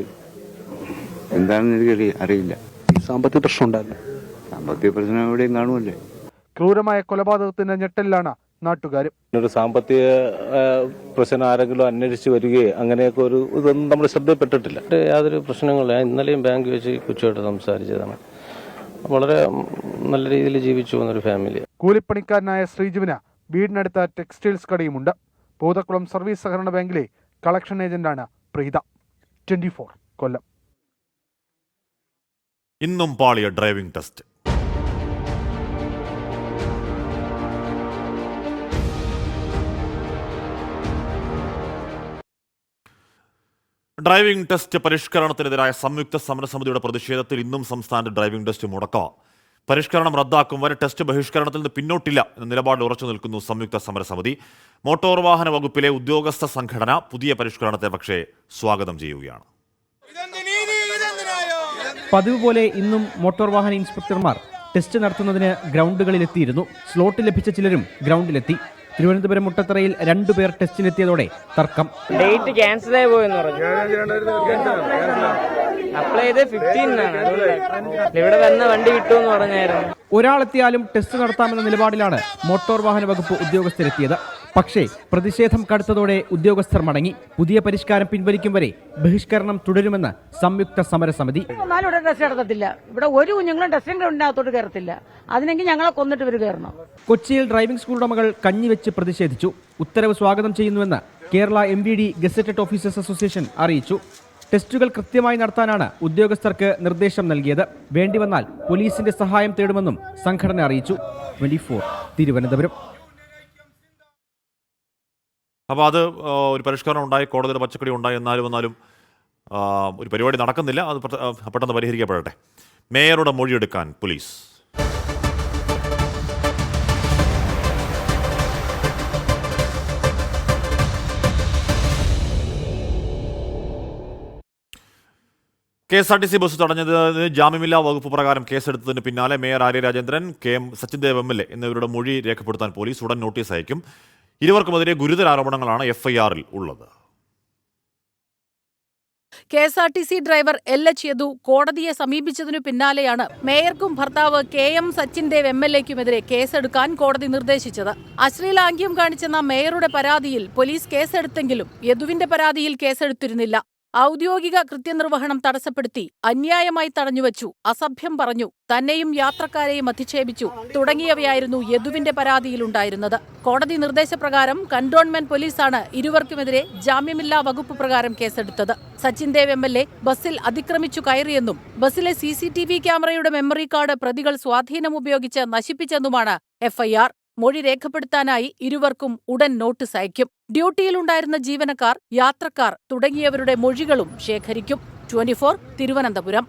എന്താണെന്ന് എനിക്ക് അറിയില്ല. സാമ്പത്തിക പ്രശ്നം ഉണ്ടായിരുന്നു. സാമ്പത്തിക പ്രശ്നം എവിടെയും കാണുമല്ലേ. ക്രൂരമായ കൊലപാതകത്തിന്റെ ഞെട്ടലിലാണ് നാട്ടുകാരും. ഒരു സാമ്പത്തിക പ്രശ്നം ആരെങ്കിലും അന്വേഷിച്ച് വരികയോ അങ്ങനെയൊക്കെ ഒരു ഇതൊന്നും നമ്മൾ ശ്രദ്ധയിൽപ്പെട്ടിട്ടില്ല. യാതൊരു പ്രശ്നങ്ങളില്ല. ഇന്നലെയും ബാങ്ക് വെച്ച് കൊച്ചുമായിട്ട് സംസാരിച്ചതാണ്. വളരെ നല്ല രീതിയിൽ ജീവിച്ചു പോകുന്നൊരു ഫാമിലി. കൂലിപ്പണിക്കാരനായ ശ്രീജുവിന് വീടിനടുത്ത ടെക്സ്റ്റൈൽസ് കടയുമുണ്ട്. പൂതക്കുളം സർവീസ് സഹകരണ ബാങ്കിലെ കളക്ഷൻ ഏജന്റാണ് പ്രീത. 24 കൊല്ലം. ഇന്നും പാളിയ ഡ്രൈവിംഗ് ടെസ്റ്റ്. ഡ്രൈവിംഗ് ടെസ്റ്റ് പരിഷ്കരണത്തിനെതിരായ സംയുക്ത സമരസമിതിയുടെ പ്രതിഷേധത്തിൽ ഇന്നും സംസ്ഥാനത്ത് ഡ്രൈവിംഗ് ടെസ്റ്റ് മുടക്കാം. പരിഷ്കരണം റദ്ദാക്കും വരെ ടെസ്റ്റ് ബഹിഷ്കരണത്തിൽ നിന്ന് പിന്നോട്ടില്ല എന്ന നിലപാടിൽ ഉറച്ചു നിൽക്കുന്നു സംയുക്ത സമരസമിതി. മോട്ടോർ വാഹന വകുപ്പിലെ ഉദ്യോഗസ്ഥ സംഘടന പുതിയ പരിഷ്കരണത്തെ പക്ഷേ സ്വാഗതം ചെയ്യുകയാണ്. പതിവ് പോലെ ഇന്നും മോട്ടോർ വാഹന ഇൻസ്പെക്ടർമാർ ടെസ്റ്റ് നടത്തുന്നതിന് ഗ്രൗണ്ടുകളിലെത്തിയിരുന്നു. സ്ലോട്ട് ലഭിച്ച ചിലരും ഗ്രൗണ്ടിലെത്തി. തിരുവനന്തപുരം മുട്ടത്തറയിൽ 2 പേർ ടെസ്റ്റിനെത്തിയതോടെ തർക്കം. ഡേറ്റ് ക്യാൻസൽ ആയി പോയെന്ന് പറഞ്ഞു. അപ്ലൈ ചെയ്ത് 15-നാണ്. ഇവിടെ വന്ന വണ്ടി കിട്ടുമെന്ന് പറഞ്ഞായിരുന്നു. ഒരാളെത്തിയാലും ടെസ്റ്റ് നടത്താമെന്ന നിലപാടിലാണ് മോട്ടോർ വാഹന വകുപ്പ് ഉദ്യോഗസ്ഥരെത്തിയത്. പക്ഷേ പ്രതിഷേധം കടുത്തതോടെ ഉദ്യോഗസ്ഥർ മടങ്ങി. പുതിയ പരിഷ്കാരം പിൻവലിക്കും വരെ ബഹിഷ്കരണം തുടരുമെന്ന് സംയുക്ത സമരസമിതി. ടെസ്റ്റ് നടത്തത്തില്ല. ഇവിടെ ഒരു കുഞ്ഞുങ്ങളും ടെസ്റ്റിംഗ് ഗ്രൗണ്ടിനകത്തോട്ട് കയറത്തില്ല. അതിനെങ്കിൽ ഞങ്ങളെ കൊന്നിട്ട് ഇവർ കയറണം. കൊച്ചിയിൽ ഡ്രൈവിംഗ് സ്കൂൾ ഉടമകൾ കഞ്ഞിവെച്ച് പ്രതിഷേധിച്ചു. ഉത്തരവ് സ്വാഗതം ചെയ്യുന്നുവെന്ന് Kerala MVD gazetted officers association അറിയിച്ചു. ടെസ്റ്റുകൾ കൃത്യമായി നടത്താനാണ് ഉദ്യോഗസ്ഥർക്ക് നിർദ്ദേശം നൽകിയത്. വേണ്ടിവന്നാൽ പോലീസിന്റെ സഹായം തേടുമെന്നും സംഘടന അറിയിച്ചു. 24 തിരുവനന്തപുരം. അപ്പോൾ അത് ഒരു പരിഷ്കരണം ഉണ്ടായി, കോടതിയുടെ പച്ചക്കടി ഉണ്ടായി. എന്നാലും ഒരു പരിപാടി നടക്കുന്നില്ല. അത് പെട്ടെന്ന് പരിഹരിക്കപ്പെടട്ടെ. മേയറുടെ മൊഴിയെടുക്കാൻ പോലീസ്. KSRTC ബസ് തടഞ്ഞതിന് ജാമ്യമില്ലാ വകുപ്പ് പ്രകാരം കേസെടുത്തതിന് പിന്നാലെ mayor Arya Rajendran, KM Sachin Dev MLA എന്നിവരുടെ മൊഴി രേഖപ്പെടുത്താൻ പോലീസ് ഉടൻ നോട്ടീസ് അയക്കും. ഇരുവർക്കുമെതിരെ ഗുരുതര ആരോപണങ്ങളാണ് FIR-ൽ ഉള്ളത്. KSRTC ഡ്രൈവർ LH യദു കോടതിയെ സമീപിച്ചതിനു പിന്നാലെയാണ് മേയർക്കും ഭർത്താവ് KM സച്ചിൻദേവ് MLA-ക്കുമെതിരെ കേസെടുക്കാൻ കോടതി നിർദ്ദേശിച്ചത്. അശ്ലീലാംഗ്യം കാണിച്ചെന്ന മേയറുടെ പരാതിയിൽ പോലീസ് കേസെടുത്തെങ്കിലും യദുവിന്റെ പരാതിയിൽ കേസെടുത്തിരുന്നില്ല. ഔദ്യോഗിക കൃത്യനിർവഹണം തടസ്സപ്പെടുത്തി, അന്യായമായി തടഞ്ഞുവച്ചു, അസഭ്യം പറഞ്ഞു, തന്നെയും യാത്രക്കാരെയും അധിക്ഷേപിച്ചു തുടങ്ങിയവയായിരുന്നു യദുവിന്റെ പരാതിയിലുണ്ടായിരുന്നത്. കോടതി നിർദ്ദേശപ്രകാരം കന്റോൺമെന്റ് പോലീസാണ് ഇരുവർക്കുമെതിരെ ജാമ്യമില്ലാ വകുപ്പ് പ്രകാരം കേസെടുത്തത്. സച്ചിൻദേവ് MLA ബസ്സിൽ അതിക്രമിച്ചു കയറിയെന്നും ബസ്സിലെ CCTV ക്യാമറയുടെ മെമ്മറി കാർഡ് പ്രതികൾ സ്വാധീനമുപയോഗിച്ച് നശിപ്പിച്ചെന്നുമാണ് FIR. മൊഴി രേഖപ്പെടുത്താനായി ഇരുവർക്കും ഉടൻ നോട്ടീസ് അയക്കും. ഡ്യൂട്ടിയിലുണ്ടായിരുന്ന ജീവനക്കാർ, യാത്രക്കാർ തുടങ്ങിയവരുടെ മൊഴികളും ശേഖരിക്കും. 24 തിരുവനന്തപുരം.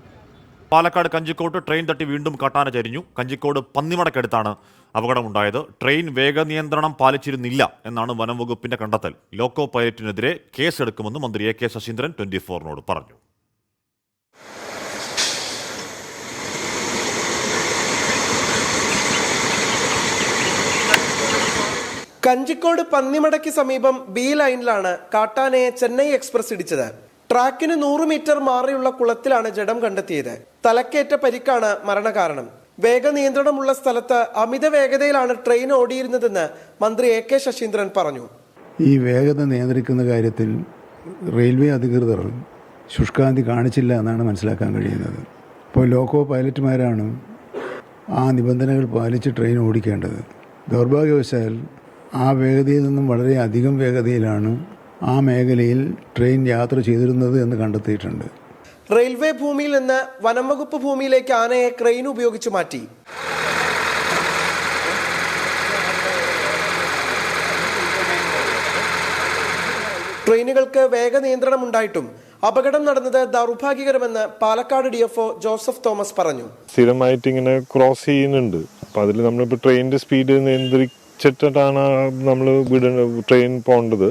പാലക്കാട് കഞ്ചിക്കോട്ട് ട്രെയിൻ തട്ടി വീണ്ടും കാട്ടാന ചരിഞ്ഞു. കഞ്ചിക്കോട് പന്നിമടക്കടുത്താണ് അപകടമുണ്ടായത്. ട്രെയിൻ വേഗനിയന്ത്രണം പാലിച്ചിരുന്നില്ല എന്നാണ് വനം വകുപ്പിന്റെ കണ്ടെത്തൽ. ലോക്കോ പൈലറ്റിനെതിരെ കേസെടുക്കുമെന്ന് മന്ത്രി AK ശശീന്ദ്രൻ 24-നോട് പറഞ്ഞു. കഞ്ചിക്കോട് പന്നിമടയ്ക്ക് സമീപം B ലൈനിലാണ് കാട്ടാനയെ ചെന്നൈ എക്സ്പ്രസ് ഇടിച്ചത്. ട്രാക്കിന് 100 മീറ്റർ മാറിയുള്ള കുളത്തിലാണ് ജഡം കണ്ടെത്തിയത്. തലക്കേറ്റ പരിക്കാണ് മരണകാരണം. വേഗനിയന്ത്രണമുള്ള സ്ഥലത്ത് അമിത വേഗതയിലാണ് ട്രെയിൻ ഓടിയിരുന്നതെന്ന് മന്ത്രി AK ശശീന്ദ്രൻ പറഞ്ഞു. ഈ വേഗത നിയന്ത്രിക്കുന്ന കാര്യത്തിൽ റെയിൽവേ അധികൃതർ ശുഷ്കാന്തി കാണിച്ചില്ല എന്നാണ് മനസ്സിലാക്കാൻ കഴിയുന്നത്. ഇപ്പോൾ ലോക്കോ പൈലറ്റുമാരാണ് ആ നിബന്ധനകൾ പാലിച്ച് ട്രെയിൻ ഓടിക്കേണ്ടത്. ദൗർഭാഗ്യവശാൽ ആ വേഗതയിൽ നിന്നും വളരെ അധികം വേഗതയിലാണ് ആ മേഖലയിൽ ട്രെയിൻ യാത്ര ചെയ്തിരുന്നത് എന്ന് കണ്ടെത്തിയിട്ടുണ്ട്. റെയിൽവേ ഭൂമിയിൽ നിന്ന് വനം വകുപ്പ് ഭൂമിയിലേക്ക് ആനയെ ക്രെയിൻ ഉപയോഗിച്ച് മാറ്റി. ട്രെയിനുകൾക്ക് വേഗ നിയന്ത്രണം ഉണ്ടായിട്ടും അപകടം നടന്നത് ദൗർഭാഗ്യകരമെന്ന് പാലക്കാട് DFO ജോസഫ് തോമസ് പറഞ്ഞു. സ്ഥിരമായിട്ട് ഇങ്ങനെ ക്രോസ് ചെയ്യുന്നുണ്ട്. അപ്പം അതിൽ നമ്മളിപ്പോൾ ട്രെയിനിൻ്റെ സ്പീഡ് നിയന്ത്രിച്ചിട്ടാണ് നമ്മൾ ട്രെയിൻ പോകേണ്ടത്.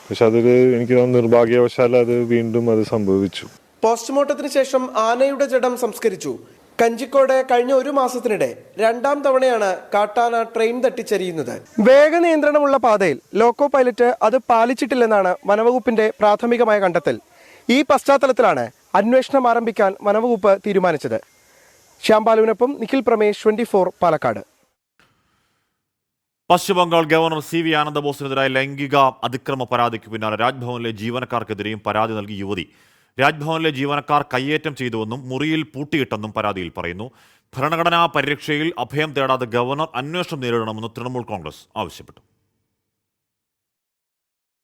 പക്ഷെ അതിൽ എനിക്ക് തോന്നുന്നു നിർഭാഗ്യവശാൽ അത് വീണ്ടും അത് സംഭവിച്ചു. പോസ്റ്റ്മോർട്ടത്തിന് ശേഷം ആനയുടെ ജഡം സംസ്കരിച്ചു. കഞ്ചിക്കോട് കഴിഞ്ഞ 1 മാസത്തിനിടെ 2ാം തവണയാണ് കാട്ടാന ട്രെയിൻ തട്ടിച്ചരിയുന്നത്. വേഗ നിയന്ത്രണമുള്ള പാതയിൽ ലോക്കോ പൈലറ്റ് അത് പാലിച്ചിട്ടില്ലെന്നാണ് വനവകുപ്പിന്റെ പ്രാഥമികമായ കണ്ടെത്തൽ. ഈ പശ്ചാത്തലത്തിലാണ് അന്വേഷണം ആരംഭിക്കാൻ വനവകുപ്പ് തീരുമാനിച്ചത്. ശ്യാംബാലുവിനൊപ്പം നിഖിൽ പ്രമേഷ്, 24 പാലക്കാട്. പശ്ചിമബംഗാൾ ഗവർണർ CV ആനന്ദബോസിനെതിരായ ലൈംഗിക അതിക്രമ പരാതിക്ക് പിന്നാലെ രാജ്ഭവനിലെ ജീവനക്കാർക്കെതിരെയും പരാതി നൽകി യുവതി. രാജ്ഭവനിലെ ജീവനക്കാർ കയ്യേറ്റം ചെയ്തുവെന്നും മുറിയിൽ പൂട്ടിയിട്ടെന്നും പരാതിയിൽ പറയുന്നു. ഭരണഘടനാ പരിരക്ഷയിൽ അഭയം തേടാതെ ഗവർണർ അന്വേഷണം നേരിടണമെന്ന് തൃണമൂൽ കോൺഗ്രസ് ആവശ്യപ്പെട്ടു.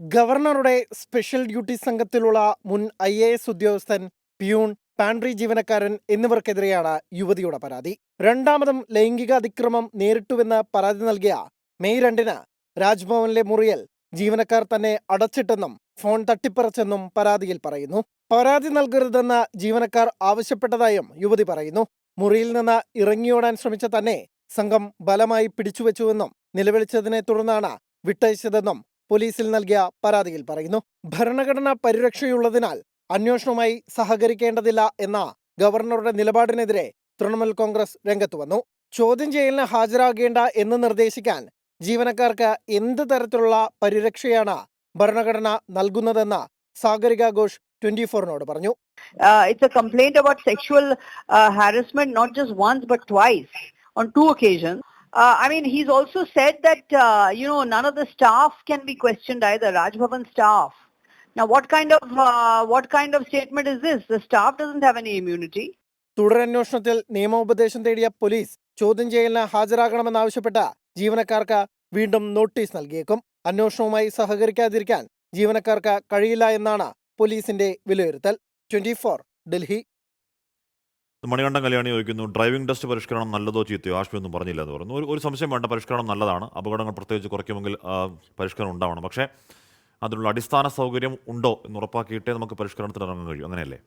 ഗവർണറുടെ സ്പെഷ്യൽ ഡ്യൂട്ടി സംഘത്തിലുള്ള മുൻ IAS ഉദ്യോഗസ്ഥൻ, പിയൂൺ, പാൻട്രി ജീവനക്കാരൻ എന്നിവർക്കെതിരെയാണ് യുവതിയുടെ പരാതി. 2ാമതും ലൈംഗിക അതിക്രമം നേരിട്ടുവെന്ന് പരാതി നൽകിയ മെയ് 2-ന് രാജ്ഭവനിലെ മുറിയിൽ ജീവനക്കാർ തന്നെ അടച്ചിട്ടെന്നും ഫോൺ തട്ടിപ്പറിച്ചെന്നും പരാതിയിൽ പറയുന്നു. പരാതി നൽകരുതെന്ന് ജീവനക്കാർ ആവശ്യപ്പെട്ടതായും യുവതി പറയുന്നു. മുറിയിൽ നിന്ന് ഇറങ്ങിയോടാൻ ശ്രമിച്ച തന്നെ സംഘം ബലമായി പിടിച്ചുവെച്ചുവെന്നും നിലവിളിച്ചതിനെ തുടർന്നാണ് വിട്ടയച്ചതെന്നും പോലീസിൽ നൽകിയ പരാതിയിൽ പറയുന്നു. ഭരണഘടനാ പരിരക്ഷയുള്ളതിനാൽ അന്വേഷണവുമായി സഹകരിക്കേണ്ടതില്ല എന്ന ഗവർണറുടെ നിലപാടിനെതിരെ തൃണമൂൽ കോൺഗ്രസ് രംഗത്ത് വന്നു. ചോദ്യം ചെയ്യലിന് ഹാജരാകേണ്ട എന്ന് നിർദ്ദേശിക്കാൻ ജീവനക്കാർക്ക് എന്ത് തരത്തിലുള്ള പരിരക്ഷയാണ് ഭരണഘടന നൽകുന്നതെന്ന് സാഗരിക ഘോഷ് 24-നോട് പറഞ്ഞു. It's a complaint about sexual harassment, not just once but twice, on 2 occasions. I mean, he's also said that, none of the staff can be questioned either, Raj Bhavan staff. Now, what kind of statement is this? The staff doesn't have any immunity. തുടരന്വേഷണത്തിൽ നിയമോപദേശം തേടിയ പോലീസ് ചോദ്യം ചെയ്യലിന് ഹാജരാകണമെന്നാവശ്യപ്പെട്ട ജീവനക്കാർക്ക് വീണ്ടും നോട്ടീസ് നൽകിയേക്കും. അന്വേഷണവുമായി സഹകരിക്കാതിരിക്കാൻ ജീവനക്കാർക്ക് കഴിയില്ല എന്നാണ് പോലീസിന്റെ വിലയിരുത്തൽ. 24 ഡൽഹി. മണികണ്ഠൻ കല്യാണി ചോദിക്കുന്നു, ഡ്രൈവിംഗ് ടെസ്റ്റ് പരിഷ്കരണം നല്ലതോ ചീത്തയോ? ആഷ്മി ഒന്നും പറഞ്ഞില്ല എന്ന് പറഞ്ഞു. ഒരു സംശയം വേണ്ട, പരിഷ്കരണം നല്ലതാണ്. അപകടങ്ങൾ പ്രത്യേകിച്ച് കുറയ്ക്കുമെങ്കിൽ പരിഷ്കരണം ഉണ്ടാവണം. പക്ഷേ അതിനുള്ള അടിസ്ഥാന സൗകര്യം ഉണ്ടോ എന്ന് ഉറപ്പാക്കിയിട്ടേ നമുക്ക് പരിഷ്കരണത്തിന് ഇറങ്ങാൻ കഴിയും. അങ്ങനെയല്ലേ?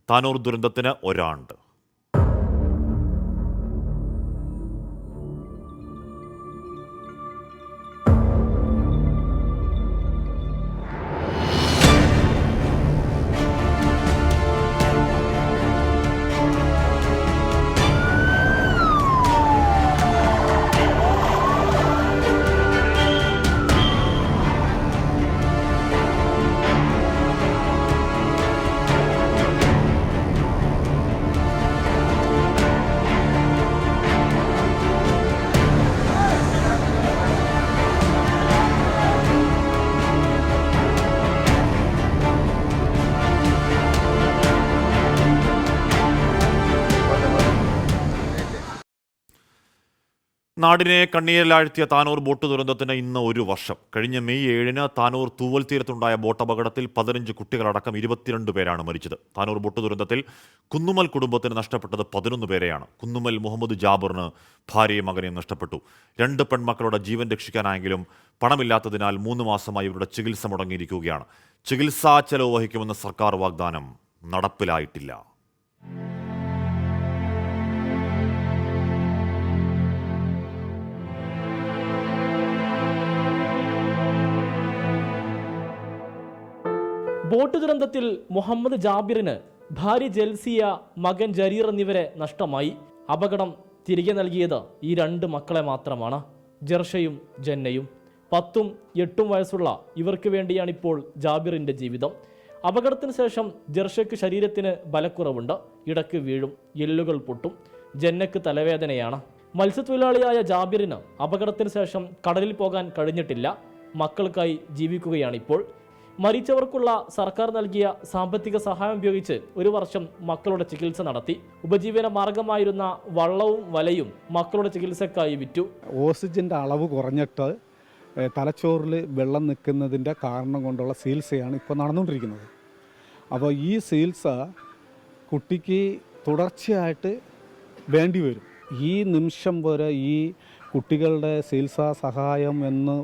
താനൂർ ദുരന്തത്തിന് ഒരാണ്ട്. നാടിനെ കണ്ണീരിലാഴ്ത്തിയ താനൂർ ബോട്ട് ദുരന്തത്തിന് ഇന്ന് 1 വർഷം. കഴിഞ്ഞ മെയ് 7-ന് താനൂർ തൂവൽ തീരത്തുണ്ടായ ബോട്ട് അപകടത്തിൽ 15 കുട്ടികളടക്കം 22 പേരാണ് മരിച്ചത്. താനൂർ ബോട്ട് ദുരന്തത്തിൽ കുന്നുമ്മൽ കുടുംബത്തിന് നഷ്ടപ്പെട്ടത് 11 പേരെയാണ്. കുന്നുമ്മൽ മുഹമ്മദ് ജാബിറിന് ഭാര്യയും മകനെയും നഷ്ടപ്പെട്ടു. 2 പെൺമക്കളുടെ ജീവൻ രക്ഷിക്കാനായെങ്കിലും പണമില്ലാത്തതിനാൽ 3 മാസമായി ഇവരുടെ ചികിത്സ മുടങ്ങിയിരിക്കുകയാണ്. ചികിത്സാ ചെലവ് വഹിക്കുമെന്ന സർക്കാർ വാഗ്ദാനം നടപ്പിലായിട്ടില്ല. ബോട്ട് ദുരന്തത്തിൽ മുഹമ്മദ് ജാബിറിന് ഭാര്യ ജൽസിയ, മകൻ ജരീർ എന്നിവരെ നഷ്ടമായി. അപകടം തിരികെ നൽകിയത് ഈ 2 മക്കളെ മാത്രമാണ്, ജർഷയും ജന്നയും. 10ഉം 8ഉം വയസ്സുള്ള ഇവർക്ക് വേണ്ടിയാണിപ്പോൾ ജാബിറിൻ്റെ ജീവിതം. അപകടത്തിന് ശേഷം ജർഷയ്ക്ക് ശരീരത്തിന് ബലക്കുറവുണ്ട്, ഇടയ്ക്ക് വീഴും, എല്ലുകൾ പൊട്ടും. ജന്നയ്ക്ക് തലവേദനയാണ്. മത്സ്യത്തൊഴിലാളിയായ ജാബിറിന് അപകടത്തിന് ശേഷം കടലിൽ പോകാൻ കഴിഞ്ഞിട്ടില്ല. മക്കൾക്കായി ജീവിക്കുകയാണിപ്പോൾ. മരിച്ചവർക്കുള്ള സർക്കാർ നൽകിയ സാമ്പത്തിക സഹായം ഉപയോഗിച്ച് 1 വർഷം മക്കളുടെ ചികിത്സ നടത്തി. ഉപജീവന മാർഗമായിരുന്ന വള്ളവും വലയും മക്കളുടെ ചികിത്സക്കായി വിറ്റു. ഓക്സിജൻ്റെ അളവ് കുറഞ്ഞിട്ട് തലച്ചോറിൽ വെള്ളം നിൽക്കുന്നതിൻ്റെ കാരണം കൊണ്ടുള്ള ചികിത്സയാണ് ഇപ്പോൾ നടന്നുകൊണ്ടിരിക്കുന്നത്. അപ്പോൾ ഈ ചികിത്സ കുട്ടിക്ക് തുടർച്ചയായിട്ട് വേണ്ടി വരും. ഈ നിമിഷം വരെ ഈ കുട്ടികളുടെ ചികിത്സാ സഹായം എന്ന്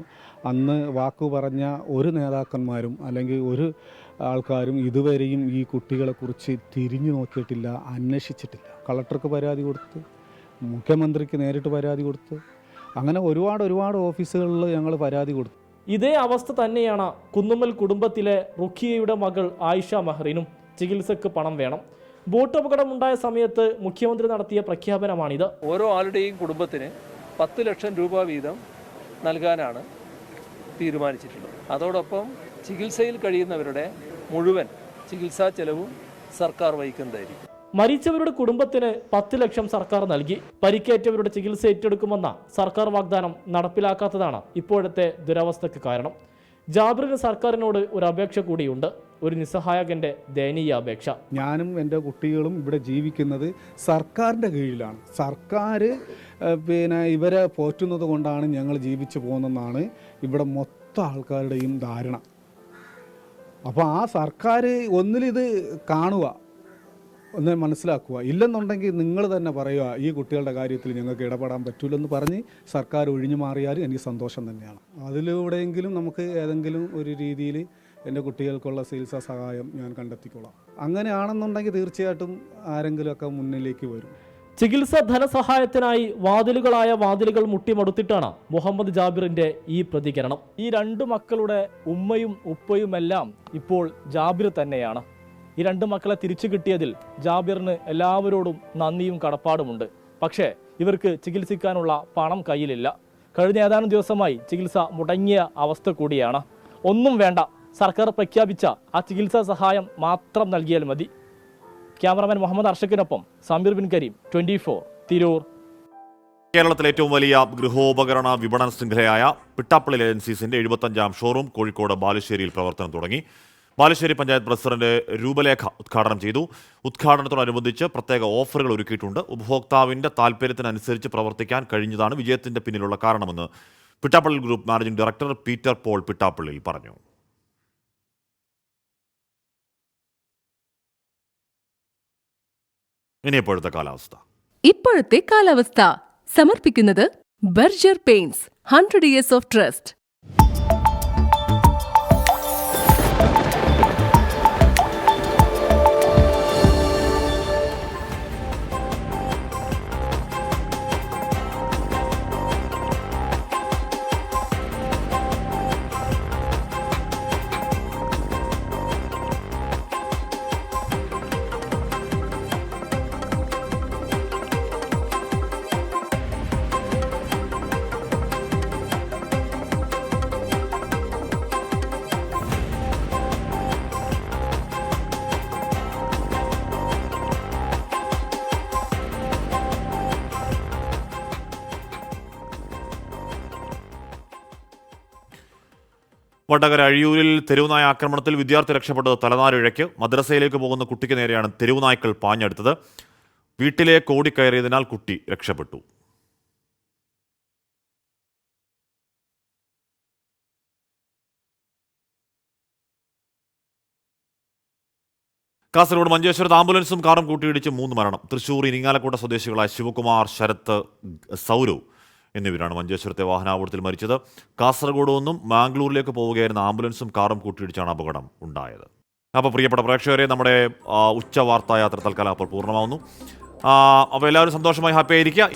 അന്ന് വാക്കു പറഞ്ഞ ഒരു നേതാക്കന്മാരും അല്ലെങ്കിൽ ഒരു ആൾക്കാരും ഇതുവരെയും ഈ കുട്ടികളെക്കുറിച്ച് തിരിഞ്ഞു നോക്കിയിട്ടില്ല, അന്വേഷിച്ചിട്ടില്ല. കളക്ടർക്ക് പരാതി കൊടുത്ത്, മുഖ്യമന്ത്രിക്ക് നേരിട്ട് പരാതി കൊടുത്ത്, അങ്ങനെ ഒരുപാട് ഓഫീസുകളിൽ ഞങ്ങൾ പരാതി കൊടുത്തു. ഇതേ അവസ്ഥ തന്നെയാണ് കുന്നുമ്മൽ കുടുംബത്തിലെ റുഖിയയുടെ മകൾ ആയിഷ മഹറിനും. ചികിത്സക്ക് പണം വേണം. ബോട്ട് അപകടമുണ്ടായ സമയത്ത് മുഖ്യമന്ത്രി നടത്തിയ പ്രഖ്യാപനമാണിത്. ഓരോ ആളുടെയും കുടുംബത്തിന് 10 ലക്ഷം രൂപ വീതം നൽകാനാണ് തീരുമാനിച്ചിട്ടുള്ളത്. അതോടൊപ്പം ചികിത്സയിൽ കഴിയുന്നവരുടെ മുഴുവൻ ചികിത്സാ ചെലവും സർക്കാർ വഹിക്കുന്നതായിരിക്കും. മരിച്ചവരുടെ കുടുംബത്തിന് 10 ലക്ഷം സർക്കാർ നൽകി. പരിക്കേറ്റവരുടെ ചികിത്സ ഏറ്റെടുക്കുമെന്ന സർക്കാർ വാഗ്ദാനം നടപ്പിലാക്കാത്തതാണ് ഇപ്പോഴത്തെ ദുരവസ്ഥയ്ക്ക് കാരണം. ജാബിറിന് സർക്കാരിനോട് ഒരു അപേക്ഷ കൂടിയുണ്ട്, ഒരു നിസ്സഹായകന്റെ ദയനീയ അപേക്ഷ. ഞാനും എൻ്റെ കുട്ടികളും ഇവിടെ ജീവിക്കുന്നത് സർക്കാരിൻ്റെ കീഴിലാണ്. സർക്കാർ ഇവരെ പോറ്റുന്നത് കൊണ്ടാണ് ഞങ്ങൾ ജീവിച്ചു പോകുന്നതെന്നാണ് ഇവിടെ മൊത്തം ആൾക്കാരുടെയും ധാരണ. അപ്പോൾ ആ സർക്കാർ ഒന്നിലിത് കാണുക, ഒന്ന് മനസ്സിലാക്കുക. ഇല്ലെന്നുണ്ടെങ്കിൽ നിങ്ങൾ തന്നെ പറയുക ഈ കുട്ടികളുടെ കാര്യത്തിൽ ഞങ്ങൾക്ക് ഇടപെടാൻ പറ്റില്ലെന്ന് പറഞ്ഞ് സർക്കാർ ഒഴിഞ്ഞു മാറിയാൽ എനിക്ക് സന്തോഷം തന്നെയാണ്. അതിലൂടെയെങ്കിലും നമുക്ക് ഏതെങ്കിലും ഒരു രീതിയിൽ എൻ്റെ കുട്ടികൾക്കുള്ള ചികിത്സാ സഹായം ഞാൻ കണ്ടെത്തിക്കൊള്ളാം. അങ്ങനെയാണെന്നുണ്ടെങ്കിൽ തീർച്ചയായിട്ടും ആരെങ്കിലുമൊക്കെ മുന്നിലേക്ക് വരും. ചികിത്സാ ധനസഹായത്തിനായി വാതിലുകൾ മുട്ടിമടുത്തിട്ടാണ് മുഹമ്മദ് ജാബിറിന്റെ ഈ പ്രതികരണം. ഈ 2 മക്കളുടെ ഉമ്മയും ഉപ്പയുമെല്ലാം ഇപ്പോൾ ജാബിർ തന്നെയാണ്. ഈ 2 മക്കളെ തിരിച്ചു കിട്ടിയതിൽ ജാബിറിന് എല്ലാവരോടും നന്ദിയും കടപ്പാടുമുണ്ട്. പക്ഷേ ഇവർക്ക് ചികിത്സിക്കാനുള്ള പണം കയ്യിലില്ല. കഴിഞ്ഞ ഏതാനും ദിവസമായി ചികിത്സ മുടങ്ങിയ അവസ്ഥ കൂടിയാണ്. ഒന്നും വേണ്ട, സർക്കാർ പ്രഖ്യാപിച്ച ആ ചികിത്സാ സഹായം മാത്രം നൽകിയാൽ മതി. ക്യാമറമാൻ മുഹമ്മദ് അർഷക്കിനൊപ്പം സമീർ ബിൻ കരീം, 24, തിരൂർ. കേരളത്തിലെ ഏറ്റവും വലിയ ഗൃഹോപകരണ വിപണന ശൃംഖലയായ പിട്ടാപ്പള്ളി ഏജൻസീസിന്റെ 75ാം ഷോറൂം കോഴിക്കോട് ബാലുശ്ശേരിയിൽ പ്രവർത്തനം തുടങ്ങി. ബാലുശ്ശേരി പഞ്ചായത്ത് പ്രസിഡന്റ് രൂപലേഖ ഉദ്ഘാടനം ചെയ്തു. ഉദ്ഘാടനത്തോടനുബന്ധിച്ച് പ്രത്യേക ഓഫറുകൾ ഒരുക്കിയിട്ടുണ്ട്. ഉപഭോക്താവിന്റെ താൽപ്പര്യത്തിനനുസരിച്ച് പ്രവർത്തിക്കാൻ കഴിഞ്ഞതാണ് വിജയത്തിന്റെ പിന്നിലുള്ള കാരണമെന്ന് Pittappilly group managing director Peter Paul പിട്ടാപ്പള്ളിയിൽ പറഞ്ഞു. ഇപ്പോഴത്തെ കാലാവസ്ഥ സമർപ്പിക്കുന്നത് Berger paints 100 years of trust. Vadakara അഴിയൂരിൽ തെരുവുനായ ആക്രമണത്തിൽ വിദ്യാർത്ഥി രക്ഷപ്പെട്ടത് തലനാരിഴയ്ക്ക്. മദ്രസയിലേക്ക് പോകുന്ന കുട്ടിക്ക് നേരെയാണ് തെരുവുനായ്ക്കൾ പാഞ്ഞെടുത്തത്. വീട്ടിലേക്ക് ഓടിക്കയറിയതിനാൽ കുട്ടി രക്ഷപ്പെട്ടു. കാസർഗോഡ് മഞ്ചേശ്വരത്ത് ആംബുലൻസും കാറും കൂട്ടിയിടിച്ച് 3 മരണം. തൃശൂർ ഇരിങ്ങാലക്കുട സ്വദേശികളായ ശിവകുമാർ, ശരത്ത്, സൗരവ് എന്നിവരാണ് മഞ്ചേശ്വരത്തെ വാഹനാപകടത്തിൽ മരിച്ചത്. കാസർഗോഡ് നിന്നും മാംഗ്ലൂരിലേക്ക് പോവുകയായിരുന്ന ആംബുലൻസും കാറും കൂട്ടിയിടിച്ചാണ് അപകടം ഉണ്ടായത്. അപ്പോൾ പ്രിയപ്പെട്ട പ്രേക്ഷകരെ, നമ്മുടെ ഉച്ച വാർത്തായാത്ര തൽക്കാലം അപ്പോൾ പൂർണ്ണമാവുന്നു. അപ്പോൾ എല്ലാവരും സന്തോഷമായി ഹാപ്പി ആയിരിക്കുക.